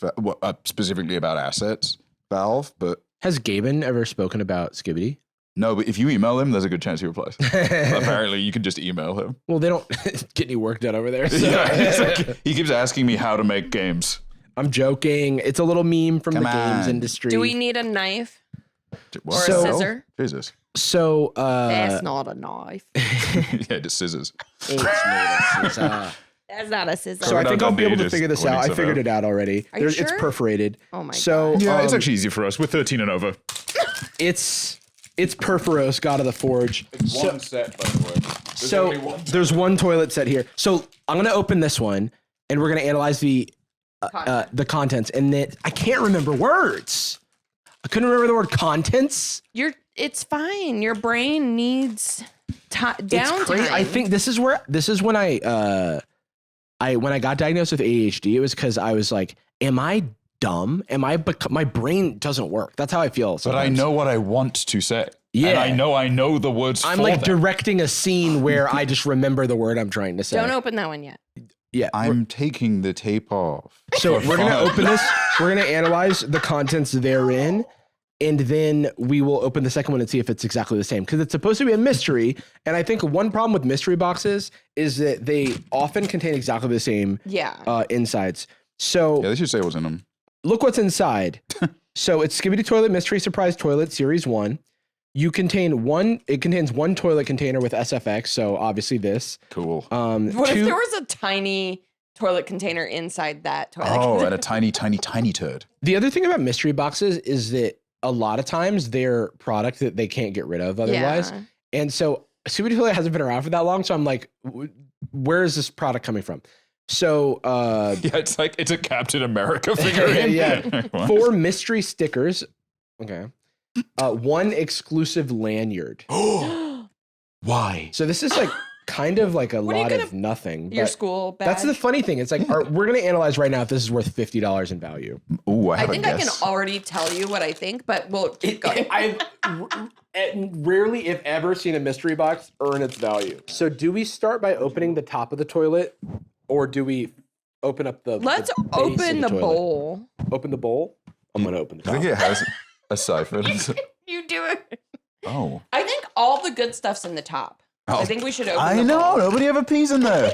specifically about assets, Valve, but. Has Gaben ever spoken about Skibidi? No, but if you email him, there's a good chance he replies. Apparently, you can just email him. Well, they don't get any work done over there. So. Yeah, it's like, he keeps asking me how to make games. I'm joking. It's a little meme from Come the games on. industry. Do we need a knife or So- a scissor? Jesus. So, That's not a knife. Yeah, just scissors. it's not a scissor. That's not a scissor. So I think I'll be able to Just figure this pointing out. I stuff figured out. it out already. Are you It's sure? perforated. Oh my So God. Yeah, it's actually easy for us. We're 13 and over. it's Perforos, God of the Forge. One set, by the way. So there's one toilet set here. So I'm gonna open this one, and we're gonna analyze the contents. And then I can't remember words. I couldn't remember the word contents. It's fine. Your brain needs It's downtime. crazy. I think this is when I got diagnosed with ADHD. It was because I was like, am I dumb? My brain doesn't work. That's how I feel. But I sometimes. know what I want to say. Yeah. And I know the words I'm for like that. directing a scene where I just remember the word I'm trying to say. Don't open that one yet. Yeah. I'm taking the tape off. So for we're going to fun. open this. We're going to analyze the contents therein. And then we will open the second one and see if it's exactly the same. Because it's supposed to be a mystery. And I think one problem with mystery boxes is that they often contain exactly the same insides. So Yeah, they should say what's in them. look what's inside. So it's Skibidi Toilet Mystery Surprise Toilet Series 1. It contains one toilet container with SFX. So obviously this. Cool. What if there was a tiny toilet container inside that toilet Oh, container. and a tiny, tiny, tiny turd. The other thing about mystery boxes is that a lot of times they're product that they can't get rid of otherwise. Yeah. And so Skibidi Toilet hasn't been around for that long. So I'm like, where is this product coming from? So Yeah, it's like it's a Captain America figurine. yeah. What? 4 mystery stickers. Okay. 1 exclusive lanyard. Why? So this is like kind of like a What are you lot gonna- of nothing. Your but school badge. that's the funny thing. It's like we're gonna analyze right now if this is worth $50 in value. Ooh, I I have think a I can guess. already tell you what I think, but we'll keep going. I've rarely, if ever, seen a mystery box earn its value. So do we start by opening the top of the toilet, or do we open up the? Let's the base of open the toilet? bowl. Open the bowl. I'm gonna open the I top. think it has a siphon. You do it. Oh. I think all the good stuff's in the top. I Oh, think we should open I the know. bowl. Nobody ever pees in there.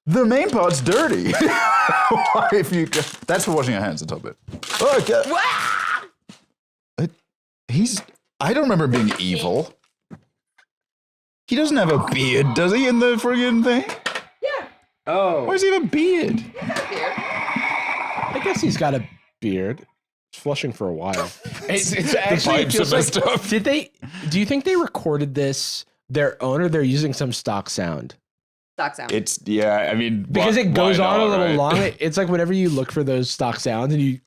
The main part's dirty. Why, if you that's for washing your hands. The top bit. Oh, okay. Wah! I don't remember him being evil. He doesn't have a beard, does he? In the friggin' thing. Yeah. Oh, Why does he have a beard? Here. I guess he's got a beard. It's flushing for a while. It's actually it pipes feels are like. messed up. Do you think they recorded this their own, or they're using some stock sound? Stock sound. I mean, Because it goes why on a not, little right? long. It's like whenever you look for those stock sounds and you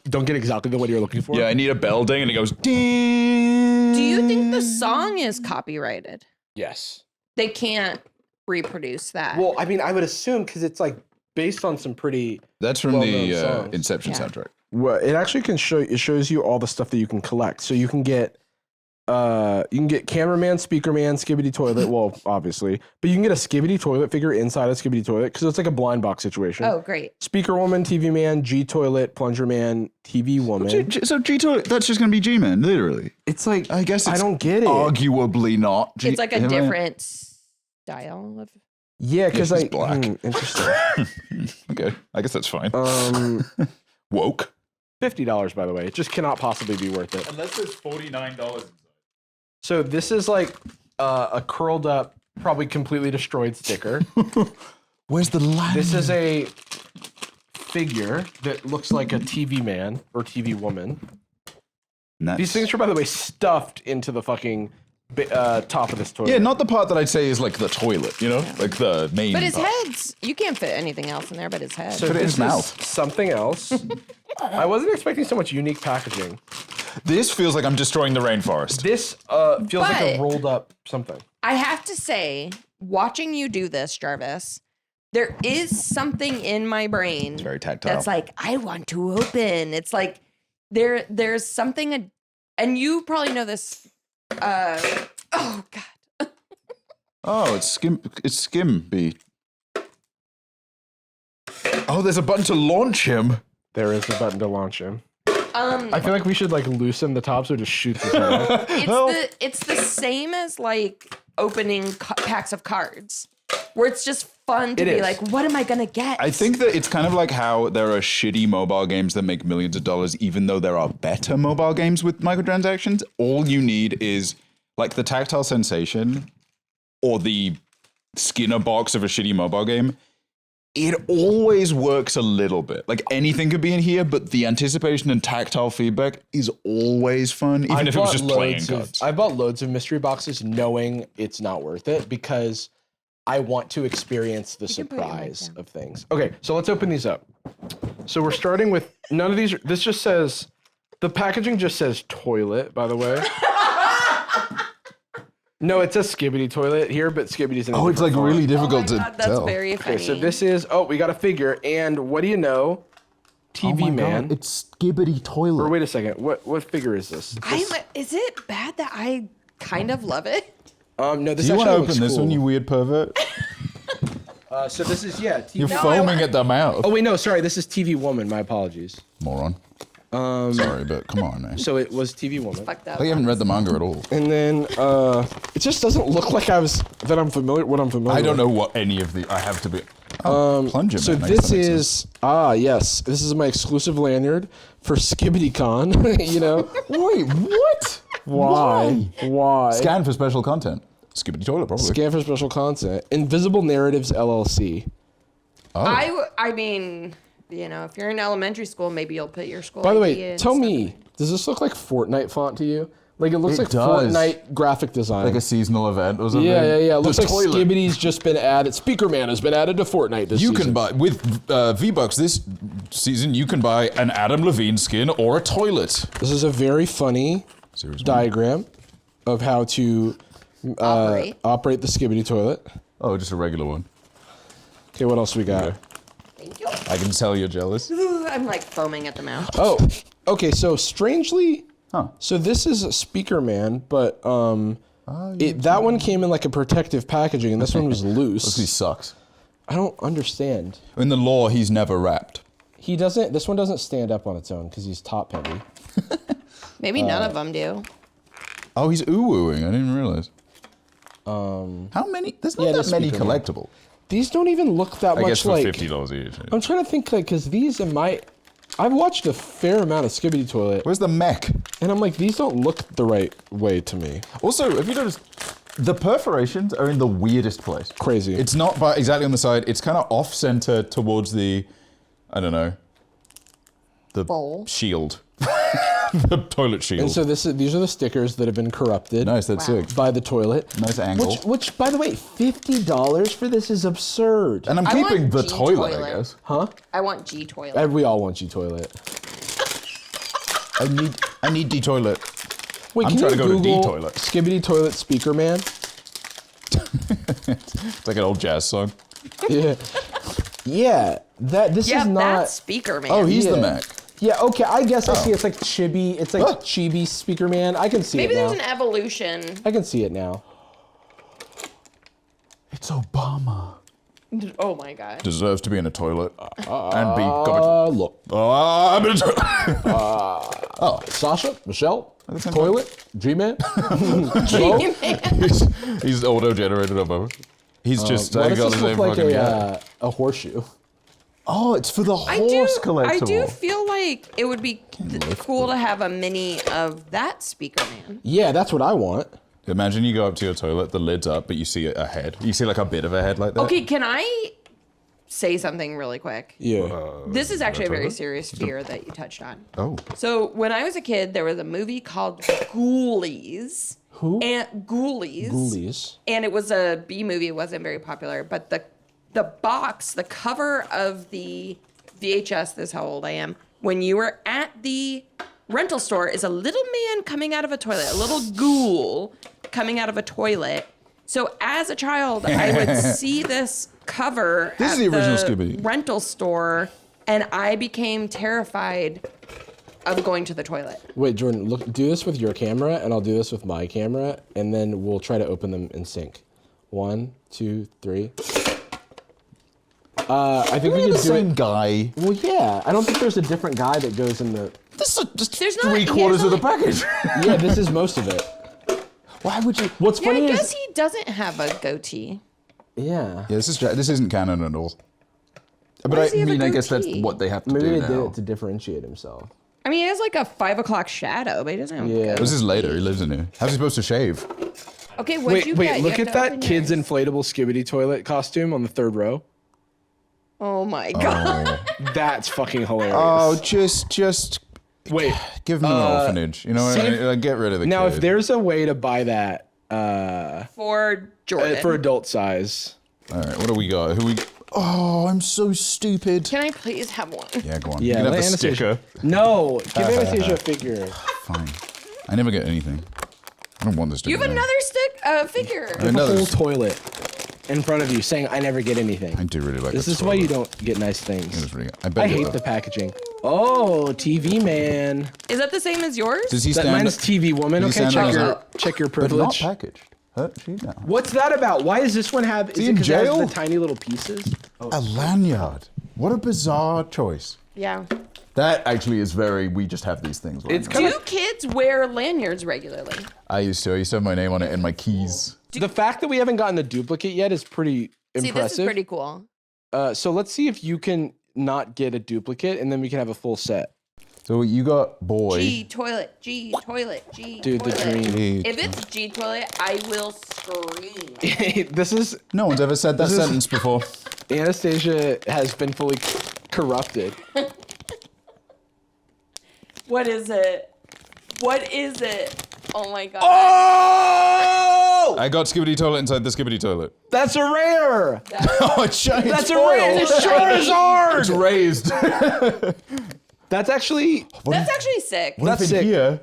don't get exactly the one you're looking for. Yeah, I need a bell ding, and it goes. Ding. Do you think the song is copyrighted? Yes. They can't reproduce that. Well, I mean, I would assume because it's like based on some pretty. That's from well-known the songs. Inception Yeah. soundtrack. Well, it actually can show. It shows you all the stuff that you can collect. So you can get cameraman, speaker man, Skibidi toilet. Well, obviously, but you can get a Skibidi toilet figure inside a Skibidi toilet because it's like a blind box situation. oh, great. Speaker woman, TV man, G toilet, plunger man, TV woman. So G toilet, that's just gonna be G man, literally. It's like I guess I it's don't get it. arguably not. It's like a different style of. Yeah, because she's I black. interesting. Okay, I guess that's fine. Woke. $50, by the way. It just cannot possibly be worth it. Unless it's $49. So this is like a curled up, probably completely destroyed sticker. Where's the line? This is a figure that looks like a TV man or TV woman. Nice. These things are, by the way, stuffed into the fucking top of this toilet. Yeah, not the part that I'd say is like the toilet, you know, like the main. But his part. head's. You can't fit anything else in there but his head. So Put it in this his mouth. is something else. I wasn't expecting so much unique packaging. This feels like I'm destroying the rainforest. This feels like a But- rolled up something. I have to say, watching you do this, Jarvis, there is something in my brain It's very tactile. that's like, I want to open. It's like there's something, and you probably know this. Oh God. Oh, it's Skimby. Oh, there's a button to launch him. There is a button to launch him. I feel like we should like loosen the top so it just shoots his head off. It's the same as like opening packs of cards, where it's just fun to It be is. like, what am I gonna get? I think that it's kind of like how there are shitty mobile games that make millions of dollars, even though there are better mobile games with microtransactions. All you need is like the tactile sensation or the Skinner box of a shitty mobile game. It always works a little bit. Like anything could be in here, but the anticipation and tactile feedback is always fun, even if it was just playing cards. I bought loads of mystery boxes knowing it's not worth it because I want to experience the can put your mic surprise down. of things. Okay, so let's open these up. So we're starting with none of these. This just says, the packaging just says toilet, by the way. No, it says Skibidi toilet here, but Skibidi's in a Oh, it's like different really font. difficult to God, that's tell. very funny. Okay, so this is, we got a figure, and what do you know? TV man. it's Skibidi toilet. Or wait a second, what figure is this? Is it bad that I kind of love it? No, this Do you want actually to looks open this cool. one, you weird pervert? So this is, TV. You're No, foaming at the mouth. Oh wait, no, sorry. This is TV woman. My apologies. Moron. Sorry, but come on, man. So it was TV woman, Fucked up. I haven't read the manga at all. and then it just doesn't look like I'm familiar. What I'm familiar. I don't with. know what any of the. I have to be. Plunger. So man, I guess this that makes sense. is yes, this is my exclusive lanyard for Skibidi Con. You know Wait, what? why? Scan for special content. Skibidi toilet, probably. Scan for special content. Invisible Narratives LLC. Oh. I mean, you know, if you're in elementary school, maybe you'll put your school. By the ID way, in tell stuff. me, does this look like Fortnite font to you? Like it looks It like does. Fortnite graphic design. Like a seasonal event or something. yeah. It looks The like toilet. Skibidi's just been added. Speaker Man has been added to Fortnite this You season. can buy, with V-Bucks this season, you can buy an Adam Levine skin or a toilet. This is a very funny Seriously. diagram of how to operate the Skibidi toilet. Oh, just a regular one. Okay, what else we got? Thank you. I can tell you're jealous. Ooh, I'm like foaming at the mouth. Oh, okay. So strangely, Huh. so this is a Speaker Man, but that one came in like a protective packaging, and this one was He loose. sucks. I don't understand. In the law, he's never wrapped. He doesn't. This one doesn't stand up on its own because he's top heavy. Maybe none of them do. Oh, he's ooh-wooing. I didn't even realize. How many? There's not Yeah, that the many Speaker Man. collectible. These don't even look that I much guess for like. $50 each. I'm trying to think, like, because these in my, I've watched a fair amount of Skibidi Toilet, Where's the mech? and I'm like, these don't look the right way to me. Also, have you noticed the perforations are in the weirdest place? Crazy. It's not exactly on the side. It's kind of off center towards the, I don't know, the Bowl. shield, the toilet shield. And so these are the stickers that have been corrupted Nice, that's sick. by the toilet. Nice angle. Which, by the way, $50 for this is absurd. And I'm I keeping want the G toilet, I toilet. guess. Huh? I want G toilet. We all want you toilet. I need the toilet. Wait, I'm can trying you to go to Google D-toilet. Skibidi Toilet Speaker Man? It's like an old jazz song. Yeah. Yeah. This yeah, is not. that's Speaker Man. Oh, he's the Yeah. mech. Yeah, okay, I guess I Oh. see. It's like chibi. It's like chibi Speaker Man. I can see Maybe it now. there's an evolution. I can see it now. It's Obama. Oh my god. Deserves to be in a toilet and be covered. Look. I'm in a toilet. Sasha, Michelle, that's fine. toilet, G-Man. He's auto-generated Obama. He's just Why does got this the look same like fucking guy. a horseshoe? Oh, it's for the I horse collectible. do feel like it would be cool to have a mini of that Speaker Man. Yeah, that's what I want. Imagine you go up to your toilet, the lid's up, but you see a head. You see like a bit of a head like that. Okay, can I say something really quick? Yeah. This is actually a very toilet? serious fear that you touched on. Oh. So when I was a kid, there was a movie called Ghoulies. Who? And Ghoulies. Ghoulies. And it was a B movie. It wasn't very popular, but the box, the cover of the VHS, this is how old I am, when you were at the rental store is a little man coming out of a toilet, a little ghoul coming out of a toilet. So as a child, I would see this cover This at is the original the Skibidi. rental store, and I became terrified of going to the toilet. Wait, Jordan, look. Do this with your camera, and I'll do this with my camera, and then we'll try to open them in sync. 1, 2, 3. I think we the can do same it. guy. Well, yeah. I don't think there's a different guy that goes in the. This is just There's not- three yeah, quarters of the it's not- package. Yeah, this is most of it. Why would you? What's Yeah, I funny guess is. he doesn't have a goatee. Yeah. Yeah, this isn't canon at all. But does he have a I guess that's goatee? what they have to Maybe do they now. did it to differentiate himself. I mean, he has like a 5 o'clock shadow, but he doesn't have Yeah. a goatee. This is later. He lives in here. How's he supposed to shave? Okay, what'd you Wait, get? You look have at to that open kid's yours. inflatable Skibidi toilet costume on the third row. Oh my god. That's fucking hilarious. Oh, just wait. give him an orphanage. You know what I see mean? if- Like, get rid of the Now, kid. if there's a way to buy that For Jordan. for adult size, All right, what do we got? Oh, I'm so stupid. Can I please have one? Yeah, go on. Yeah, you can have let the Anastasia- sticker. no, give Anastasia a figure. Fine. I never get anything. I don't want this to You have another figure. A Another. whole toilet in front of you, saying, "I never get anything." I do really like This the is why you toilet. don't get nice things. It was really good. I bet I you- hate the packaging. Oh, TV man. Is that the same as yours? Does he That stand? mine's TV woman. Does he Okay, stand check on your his- check your but not privilege. packaged. She's now. What's that about? Why does this one have? Is he it in 'cause it has jail? the tiny little pieces? A lanyard. What a bizarre choice. Yeah. That actually is very. We just have these things. It's lanyards. kind Do kids wear lanyards regularly? I used to have my name on it and my keys. The fact that we haven't gotten a duplicate yet is pretty See, impressive. this is pretty cool. So let's see if you can not get a duplicate, and then we can have a full set. So you got boy. G toilet, G toilet, G Dude, the toilet. dream. G. If it's G toilet, I will scream. This is No one's ever said that This is- sentence before. Anastasia has been fully corrupted. What is it? What is it? Oh my god. Oh! I got Skibidi toilet inside the Skibidi toilet. That's a rare! Oh, it's giant That's a foil. rare! It's a Charizard! It's raised. That's actually... That's actually sick. That's sick. Here.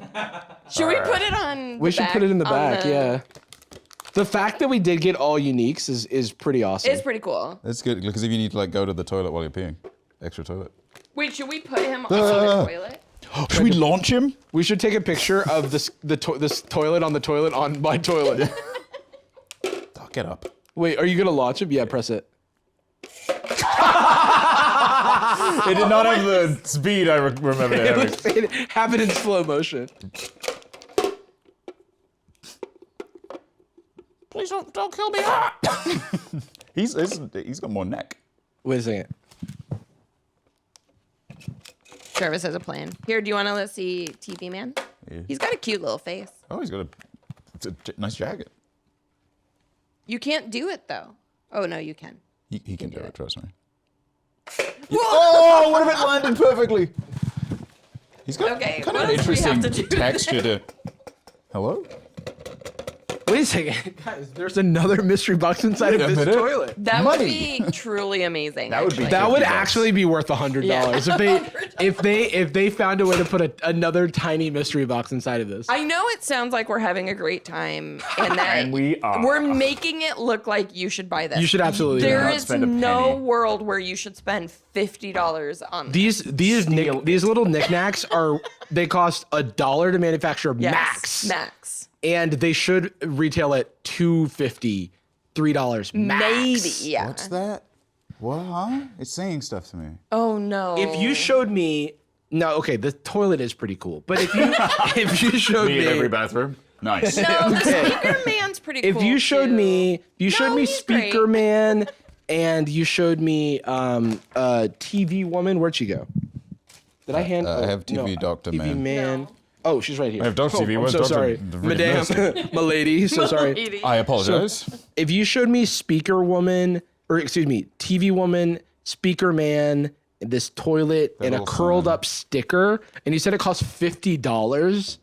Should we put it on We the should back? put it in the On back, yeah. The fact that we did get all uniques is pretty awesome. It's pretty cool. That's good, because if you need to like go to the toilet while you're peeing, extra toilet. Wait, should we put him on the toilet? Should we launch him? We should take a picture of this toilet on the toilet on my toilet. Oh, get up. Wait, are you gonna launch him? Yeah, press it. It did not have the speed I remember it having. It happened in slow motion. Please don't kill me. He's got more neck. Wait a second. Jarvis has a plan. Here, do you want to see TV Man? Yeah. He's got a cute little face. Oh, he's got a nice jacket. You can't do it though. Oh no, you can. He can do it, trust me. Oh, what if it landed perfectly? He's got Okay, kind what of an else do we have interesting to do? texture to. Hello? Wait a second, guys. There's another mystery box inside Wait a of this minute. toilet. That Money. would be truly amazing. That would be- actually. That would $50. actually be worth $100 if they found a way to put another tiny mystery box inside of this. I know it sounds like we're having a great time, and that And we are. we're making it look like you should buy this. You should absolutely There not is spend a no penny. world where you should spend $50 on this. These little knickknacks they cost $1 to manufacture Yes, max, and they should retail at $2.50, $3 max. Maybe, yeah. What's that? What, huh? It's saying stuff to me. Oh no. If you showed me, no, okay, the toilet is pretty cool, but if you showed me, bathroom. Nice. No, the Okay. Speaker Man's pretty if cool. you showed too. me, No, he's Speaker great. Man, and you showed me TV Woman, where'd she go? Did I hand? I have TV Dr. TV Man. Man. No. Oh, she's right here. I have Dr. TV. I'm Where's so Dr. sorry, the Madame, nurse? my lady. So sorry. Lady. I apologize. If you showed me Speaker Woman, or excuse me, TV Woman, Speaker Man, this toilet, and a little curled sign. up sticker, and you said it cost $50,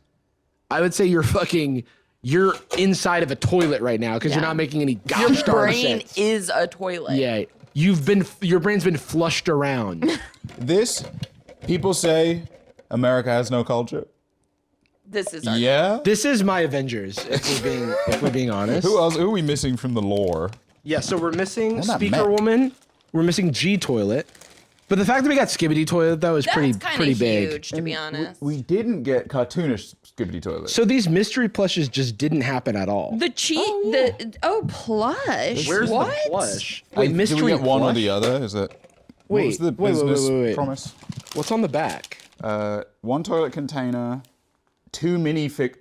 I would say you're inside of a toilet right now because you're Yeah. not making any Your gosh darn brain sense. is a toilet. Yeah, your brain's been flushed around. This, people say America has no culture. This is our Yeah? This is my Avengers, if we're being honest. Who else? Who are we missing from the lore? Yeah, so we're missing They're not Speaker mech. Woman, we're missing G Toilet, but the fact that we got Skibidi Toilet though is That's pretty kind pretty of big. huge, to be honest. We didn't get cartoonish Skibidi toilet. So these mystery plushes just didn't happen at all. The plush. Where's what? the plush? Wait, Wait, mystery do we get one or plush? the other? Is it? Wait, what was the wait, business wait. promise? What's on the back? One toilet container, two minifigures.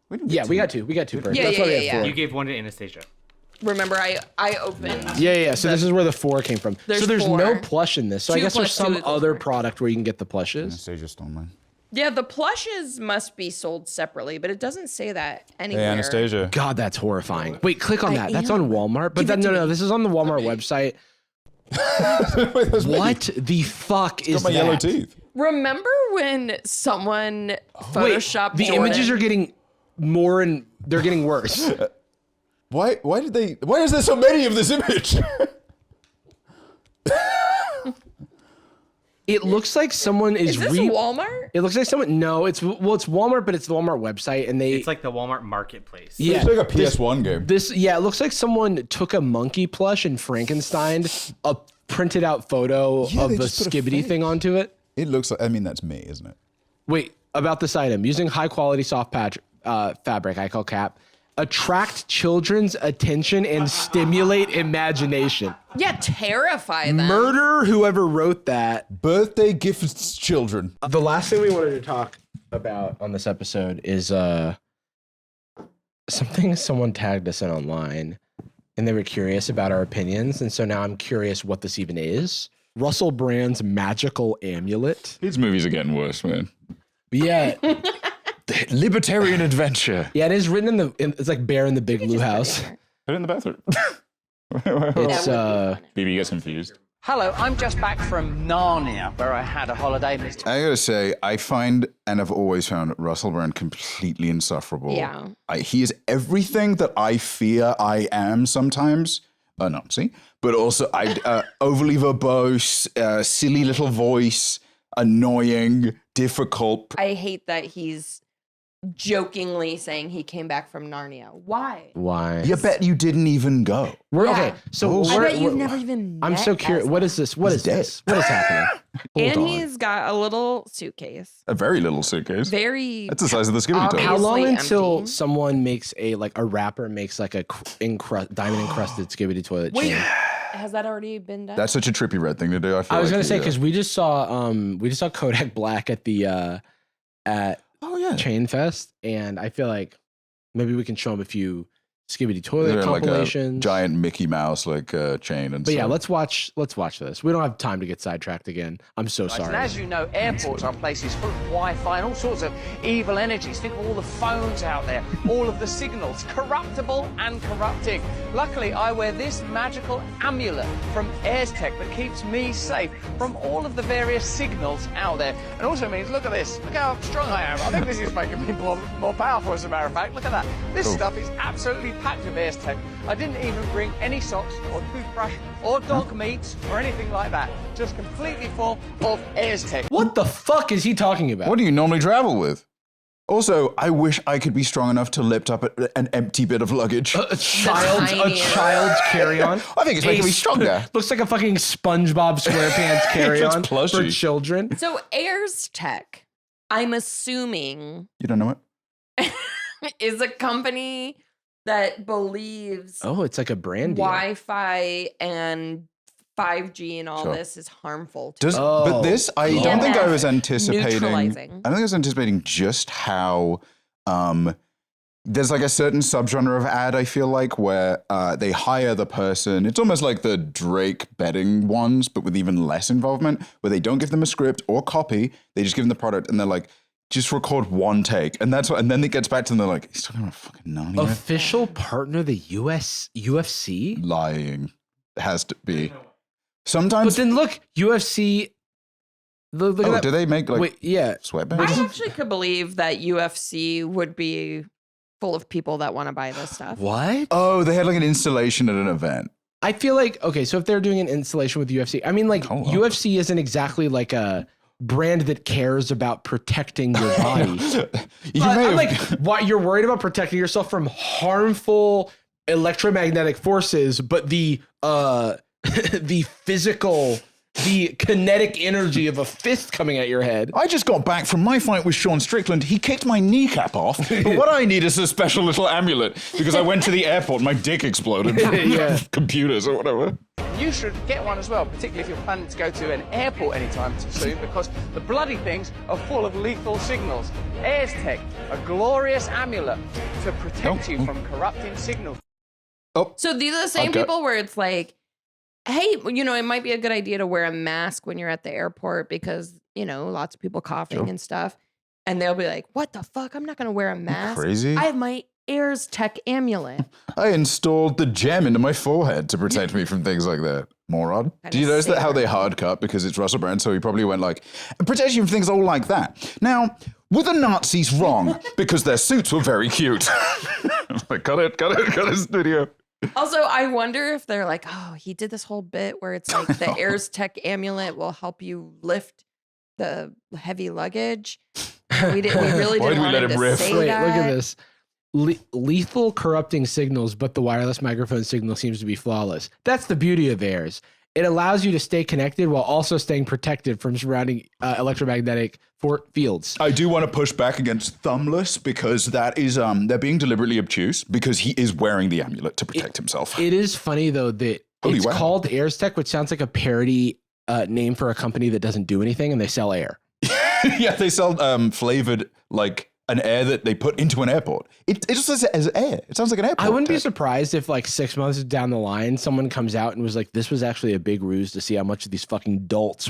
We didn't get Yeah, two. we got two. We got two. Birds. Yeah, That's yeah, why we yeah, have yeah. four. You gave one to Anastasia. Remember, I opened. Yeah. So this is where the four came from. There's so there's no four. plush in this. So I Two guess there's plus two some equals other four. product where you can get the plushes. Anastasia stole mine. Yeah, the plushes must be sold separately, but it doesn't say that anywhere. Hey, Anastasia. God, that's horrifying. Wait, click on I that. That's am. on Walmart. But Give it then to no, me. this is on the Walmart website. Wait, that's me. What the fuck is Got my that? yellow teeth. Remember when someone Wait, photoshopped the Jordan? images are getting more and they're getting worse. Why is there so many of this image? It looks like someone is Is this Walmart? It looks like someone. No, it's Walmart, but it's the Walmart website, and they. It's like the Walmart marketplace. yeah, It's like a PS1 game. it looks like someone took a monkey plush and Frankensteined a printed out photo Yeah, of they the just put a Skibidi face. thing onto it. It looks like, I mean, that's me, isn't it? Wait, about this item, using high quality soft fabric, I call cap, attract children's attention and stimulate imagination. Yeah, terrify them. Murder whoever wrote that. Birthday gifts children. The last thing we wanted to talk about on this episode is something someone tagged us in online, and they were curious about our opinions, and so now I'm curious what this even is. Russell Brand's magical amulet. These movies are getting worse, man. Yeah, Libertarian adventure. yeah, it is written it's like Bear in the Big Blue House. Put it in the bathroom. It's BB gets confused. Hello, I'm just back from Narnia, where I had a holiday. Mr. I gotta say, I find and have always found Russell Brand completely insufferable. Yeah. He is everything that I fear I am sometimes. A Nazi, but also overly verbose, silly little voice, annoying, difficult. I hate that he's jokingly saying he came back from Narnia. Why? You bet you didn't even go. Okay, so I bet you've never even I'm met so curious. What is this? What is dead. this? What is happening? And on. he's got a little suitcase. A very little suitcase. Very. That's the size of the Skibidi toilet. How long Obviously until empty. someone makes a rapper makes like a diamond encrusted Skibidi toilet chain? Has that already been done? That's such a trippy red thing to do. I was gonna say because we just saw Kodak Black at the Chain Fest, and I feel like maybe we can show him a few Skibidi toilet They're compilations. like a giant Mickey Mouse chain and But yeah, stuff. let's watch this. We don't have time to get sidetracked again. I'm so And sorry. as you know, airports are places full of Wi-Fi and all sorts of evil energies. Think of all the phones out there, all of the signals, corruptible and corrupting. Luckily, I wear this magical amulet from AirTech that keeps me safe from all of the various signals out there. And also means, look at this. Look how strong I am. I think this is making me more powerful, as a matter of fact. Look at that. This stuff is absolutely packed with AirTech. I didn't even bring any socks or toothbrush or dog meat or anything like that. Just completely full of AirTech. What the fuck is he talking about? What do you normally travel with? Also, I wish I could be strong enough to lift up an empty bit of luggage. a child's carry-on. I think it's making me stronger. Looks like a fucking SpongeBob SquarePants carry-on for plushy. children. So Airs Tech, I'm assuming, You don't know it? is a company that believes Oh, it's like a brand deal. Wi-Fi and 5G and all Sure. this is harmful to Does Oh. but this I Yeah. don't think I was anticipating. I don't Neutralizing. think I was anticipating just how there's like a certain subgenre of ad I feel like where they hire the person. It's almost like the Drake betting ones, but with even less involvement, where they don't give them a script or copy. They just give them the product and they're like, just record one take. And that's what, and then it gets back to them, they're like, he's talking about fucking Narnia. Official partner, the UFC? Lying. It has to be. But Sometimes then look, UFC. Look at that. do they make like Wait, yeah. sweatbands? I actually could believe that UFC would be full of people that want to buy this stuff. What? Oh, they had like an installation at an event. I feel like, okay, so if they're doing an installation with UFC, I mean, like, Oh, wow. UFC isn't exactly like a brand that cares about protecting your body. You But may I'm have- like, why you're worried about protecting yourself from harmful electromagnetic forces, but the the physical, the kinetic energy of a fist coming at your head. I just got back from my fight with Sean Strickland. He kicked my kneecap off. But what I need is a special little amulet because I went to the airport and my dick exploded. Yeah. Computers or whatever. You should get one as well, particularly if you're planning to go to an airport anytime soon, because the bloody things are full of lethal signals. AirTech, a glorious amulet to protect you from corrupting signals. So these are the same Okay. people where it's like, hey, you know, it might be a good idea to wear a mask when you're at the airport because, you know, lots of people coughing Sure. and stuff. And they'll be like, what the fuck? I'm not going to wear a mask. Crazy. I have my Airs Tech amulet. I installed the gem into my forehead to protect me from things like that. Moron. Do you notice that how they hard cut because it's Russell Brand? So he probably went like, protect you from things all like that. Now, were the Nazis wrong because their suits were very cute? Like, cut this video. Also, I wonder if they're like, oh, he did this whole bit where it's like the Airs Tech amulet will help you lift the heavy luggage. We really Why didn't did we want let him him to riff? say Wait, that. look at this. Lethal corrupting signals, but the wireless microphone signal seems to be flawless. That's the beauty of Airs. It allows you to stay connected while also staying protected from surrounding electromagnetic fields. I do want to push back against Thumbless because that is they're being deliberately obtuse because he is wearing the amulet to protect himself. It is funny though that Holy it's wow. called Airs Tech, which sounds like a parody name for a company that doesn't do anything and they sell air. Yeah, they sell flavored like an air that they put into an airport. It just says it as air. It sounds like an airport. I wouldn't be tech. surprised if like 6 months down the line, someone comes out and was like, this was actually a big ruse to see how much of these fucking dolts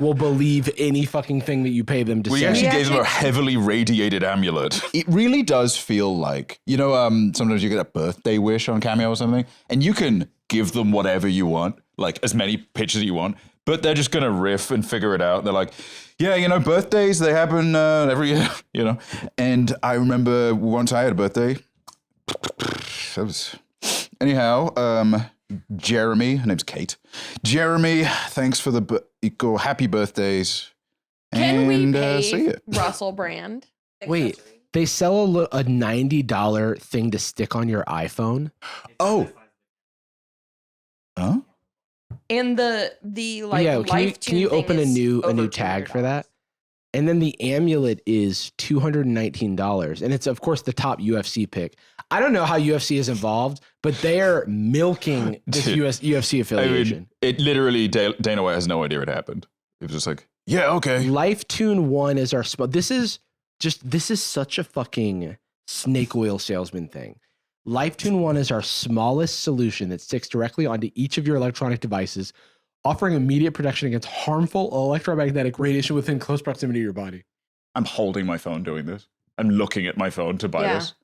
will believe any fucking thing that you pay them to We say. actually We gave them a actually- heavily radiated amulet. It really does feel like, you know, sometimes you get a birthday wish on Cameo or something, and you can give them whatever you want, like as many pictures as you want, but they're just going to riff and figure it out. They're like, yeah, you know, birthdays, they happen every year, you know. And I remember once I had a birthday. That was... Anyhow, Jeremy, her name's Kate. Jeremy, thanks for the happy birthdays. Can we and, pay see ya. Russell Brand? Wait, they sell a $90 thing to stick on your iPhone. Oh. Huh? And the like yeah, life can you open a new tag for that? And then the amulet is $219, and it's of course the top UFC pick. I don't know how UFC is involved, but they are milking this UFC affiliation. I mean, it literally, Dana White has no idea it happened. It was just like, yeah, okay. Lifetune 1 is our this is such a fucking snake oil salesman thing. Lifetune 1 is our smallest solution that sticks directly onto each of your electronic devices, offering immediate protection against harmful electromagnetic radiation within close proximity to your body. I'm holding my phone doing this. I'm looking at my phone to buy this.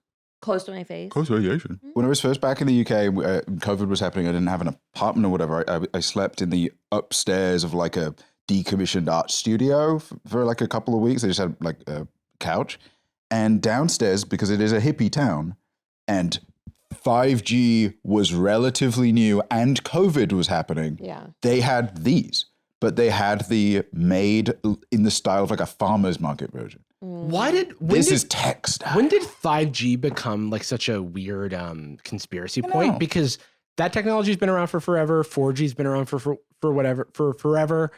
Close to my face. Close radiation. When I was first back in the UK, COVID was happening. I didn't have an apartment or whatever. I slept in the upstairs of like a decommissioned art studio for like a couple of weeks. I just had like a couch. And downstairs, because it is a hippie town, and 5G was relatively new and COVID was happening. Yeah. They had these, but they had the made in the style of like a farmer's market version. This is tech stuff. When did 5G become like such a weird conspiracy point? Because that technology's been around for forever. 4G's been around for forever.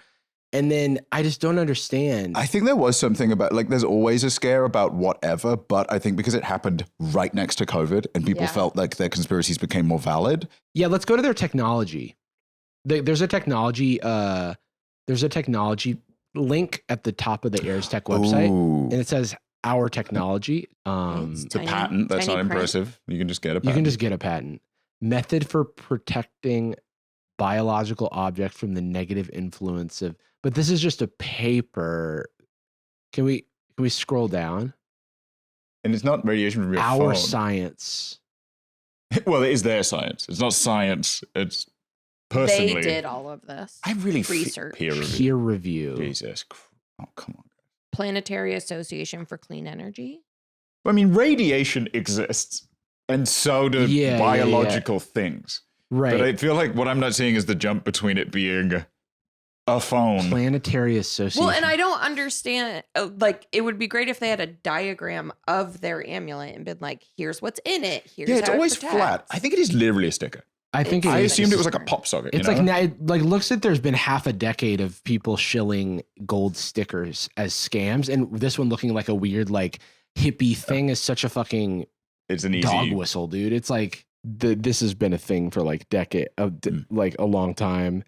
And then I just don't understand. I think there was something about, like, there's always a scare about whatever, but I think because it happened right next to COVID and people felt like their conspiracies became more valid. Yeah, let's go to their technology. There's a technology link at the top of the Airs Tech website. Ooh. And it says our technology. It's a patent. That's not impressive. You can just get a patent. You can just get a patent. Method for protecting biological objects from the negative influence of, but this is just a paper. Can we scroll down? And it's not radiation from your phone. Our science. Well, it is their science. It's not science. It's personally. They did all of this. I really research. Peer review. Jesus. Oh, come on. Planetary Association for Clean Energy. I mean, radiation exists, and so do biological things. Right. But I feel like what I'm not seeing is the jump between it being a phone. Planetary Association. Well, and I don't understand. Like, it would be great if they had a diagram of their amulet and been like, "Here's what's in it. Here's it's how always it protects." flat. I think it is literally a sticker. I think I is assumed it was like a pop socket. It's like now, looks like there's been half a decade of people shilling gold stickers as scams, and this one looking like a weird like hippie thing is such a fucking. It's an easy dog whistle, dude. It's like this has been a thing for like like a long time,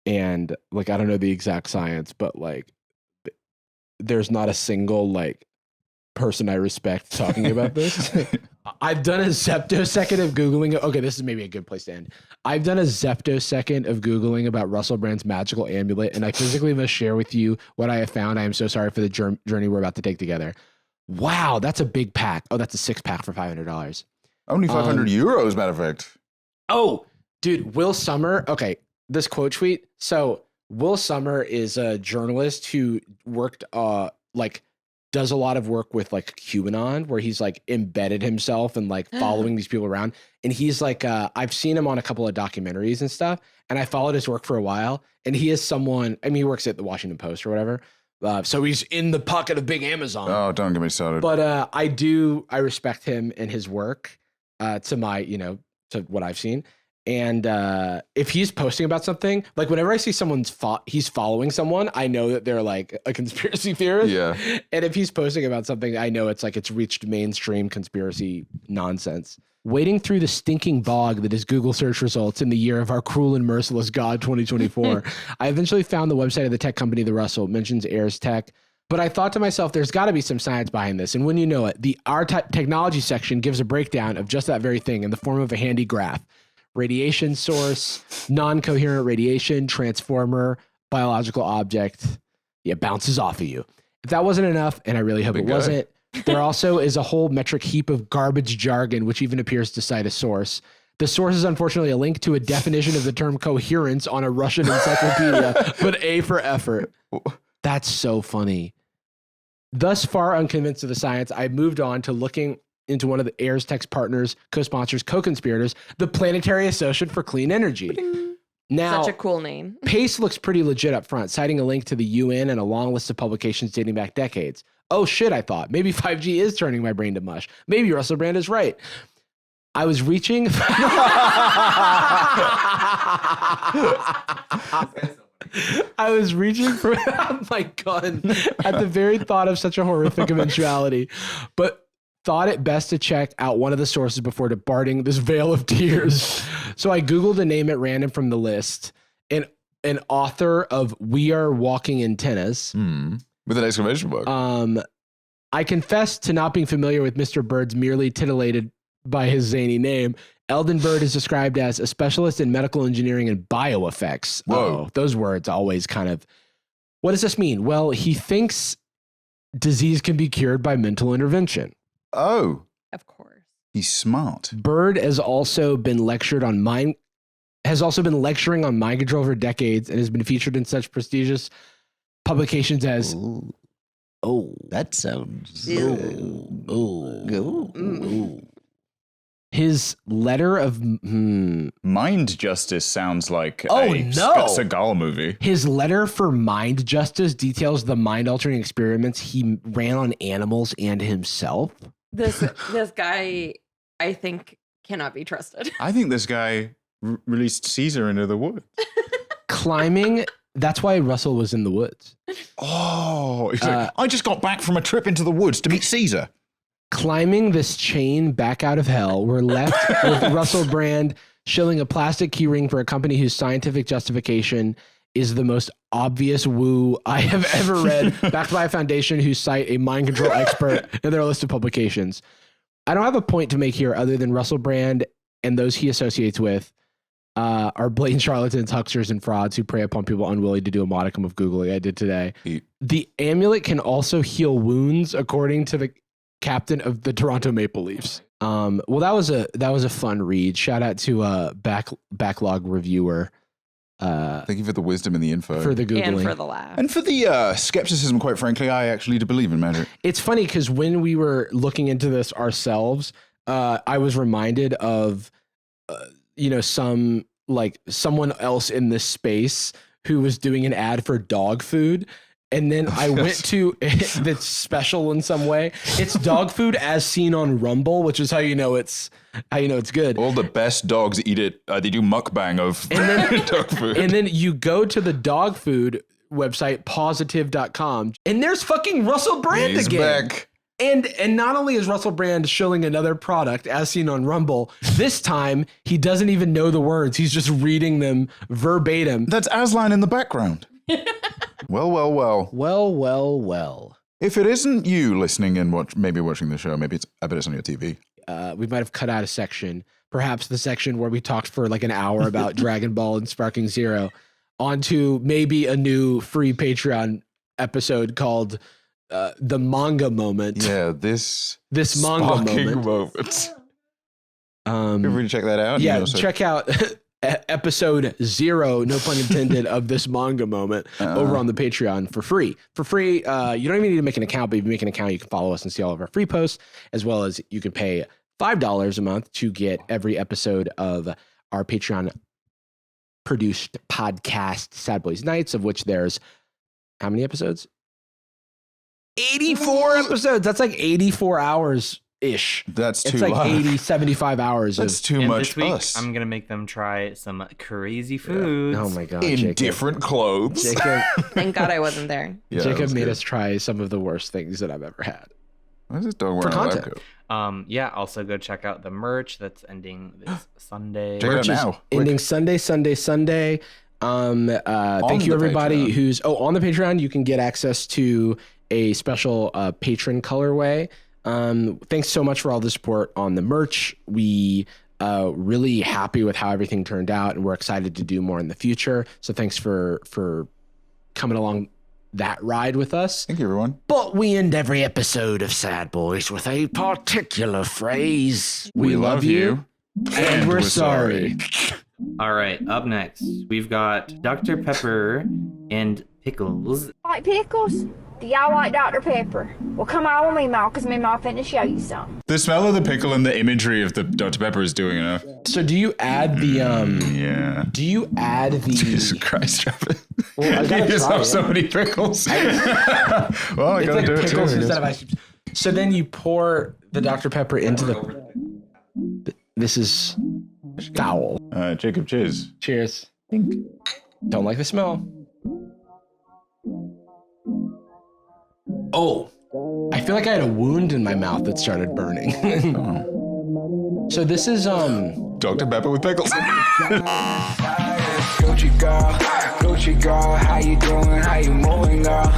and like I don't know the exact science, but like there's not a single like person I respect talking about this. I've done a zeptosecond of Googling. Okay, this is maybe a good place to end. I've done a zeptosecond of Googling about Russell Brand's magical amulet, and I physically must share with you what I have found. I am so sorry for the journey we're about to take together. Wow, that's a big pack. Oh, that's a 6-pack for $500. Only 500 euros, matter of fact. Oh, dude, Will Sommer. Okay, this quote tweet. So Will Sommer is a journalist who worked does a lot of work with like QAnon, where he's like embedded himself and like following these people around. And he's like, I've seen him on a couple of documentaries and stuff, and I followed his work for a while. And he is someone, I mean, he works at the Washington Post or whatever. So he's in the pocket of big Amazon. Oh, don't get me started. But I respect him and his work to what I've seen. And if he's posting about something, like whenever I see he's following someone, I know that they're like a conspiracy theorist. Yeah. And if he's posting about something, I know it's like it's reached mainstream conspiracy nonsense. Wading through the stinking bog that is Google search results in the year of our cruel and merciless God 2024, I eventually found the website of the tech company, the Russell, mentions Airs Tech. But I thought to myself, there's got to be some science behind this. And when you know it, our technology section gives a breakdown of just that very thing in the form of a handy graph. Radiation source, non-coherent radiation, transformer, biological object. Yeah, bounces off of you. If that wasn't enough, and I really hope it wasn't, there also is a whole metric heap of garbage jargon, which even appears to cite a source. The source is unfortunately a link to a definition of the term coherence on a Russian encyclopedia, but A for effort. That's so funny. Thus far unconvinced of the science, I moved on to looking into one of the Airs Tech's partners, co-sponsors, co-conspirators, the Planetary Association for Clean Energy. Now, Such a cool name. Pace looks pretty legit up front, citing a link to the UN and a long list of publications dating back decades. Oh shit, I thought. Maybe 5G is turning my brain to mush. Maybe Russell Brand is right. I was reaching... I was reaching for my gun at the very thought of such a horrific eventuality, but thought it best to check out one of the sources before departing this vale of tears. So I Googled a name at random from the list, an author of We Are Walking Antennas. With an exclamation mark. I confess to not being familiar with Mr. Bird's merely titillated by his zany name. Eldon Bird is described as a specialist in medical engineering and bioeffects. Whoa. Those words always kind of... What does this mean? Well, he thinks disease can be cured by mental intervention. Oh. Of course. He's smart. Bird has also been lecturing on mind control for decades and has been featured in such prestigious publications as... Oh, that sounds... His letter of... Mind Justice sounds like Oh, a no. Seagal movie. His letter for Mind Justice details the mind-altering experiments he ran on animals and himself. This guy, I think, cannot be trusted. I think this guy released Caesar into the woods. Climbing... That's why Russell was in the woods. Oh, he's like, I just got back from a trip into the woods to meet Caesar. Climbing this chain back out of hell, we're left with Russell Brand shilling a plastic keyring for a company whose scientific justification is the most obvious woo I have ever read, backed by a foundation who cite a mind control expert in their list of publications. I don't have a point to make here other than Russell Brand and those he associates with are blatant charlatans, hucksters, and frauds who prey upon people unwilling to do a modicum of Googling. I did today. The amulet can also heal wounds, according to the captain of the Toronto Maple Leafs. Well, that was a fun read. Shout out to backlog reviewer. Thank you for the wisdom and the info. For the Googling. And for the laugh. And for the skepticism, quite frankly. I actually do believe in magic. It's funny because when we were looking into this ourselves, I was reminded of... someone else in this space who was doing an ad for dog food. And then I went to that's special in some way. It's dog food as seen on Rumble, which is how you know it's good. All the best dogs eat it. They do mukbang of dog food. And then you go to the dog food website, positive.com, and there's fucking Russell Brand He's again. back. And not only is Russell Brand shilling another product as seen on Rumble, this time he doesn't even know the words. He's just reading them verbatim. That's Aslan in the background. Well. If it isn't you listening and maybe watching the show, I bet it's on your TV. We might have cut out a section, perhaps the section where we talked for like an hour about Dragon Ball and Sparking Zero, onto maybe a new free Patreon episode called The Manga Moment. Yeah, this manga moment. Everybody check that out. Yeah, check out episode 0, no pun intended, of This Manga Moment over on the Patreon for free. For free, you don't even need to make an account, but if you make an account, you can follow us and see all of our free posts, as well as you can pay $5 a month to get every episode of our Patreon produced podcast, Sad Boyz Nightz, of which there's how many episodes? 84 episodes. That's like 84 hours ish. That's too It's like long. 80, 75 hours. That's too And much this week, us. I'm gonna make them try some crazy foods. Oh my god! In Jacob. different clothes. Jacob, Thank God I wasn't there. Yeah, that Jacob was made good. us try some of the worst things that I've ever had. Why is this dog For wearing a lab content. coat? Yeah, also go check out the merch that's ending this Sunday. Check it out Merch is now. ending Sunday. Thank you the everybody Patreon. who's on the Patreon. You can get access to a special patron colorway. Thanks so much for all the support on the merch. We really happy with how everything turned out, and we're excited to do more in the future. So thanks for coming along that ride with us. Thank you, everyone. But we end every episode of Sad Boys with a particular phrase. We love you. And we're sorry. All right, up next, we've got Dr. Pepper and Pickles. Like pickles? Do y'all like Dr. Pepper? Well, come on with me, Ma, because me, Ma, finna show you something. The smell of the pickle and the imagery of the Dr. Pepper is doing enough. So do you add the Yeah. Do you add the Jesus Christ, Travis. Well, I You gotta just try have it. so many pickles. Well, I It's gotta like do it pickles too. instead of ice cubes. So then you pour the Dr. Pepper into the. This is foul. Jacob, cheers. Cheers. Don't like the smell. Oh, I feel like I had a wound in my mouth that started burning. So this is Dr. Pepper with pickles. Gucci girl, how you doing? How you moving, girl?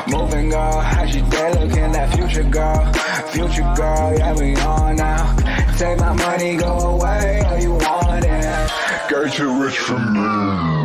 Moving, girl. How's your day looking? That future girl, yeah, we on now. Take my money, go away, all you want it. Get you rich from me.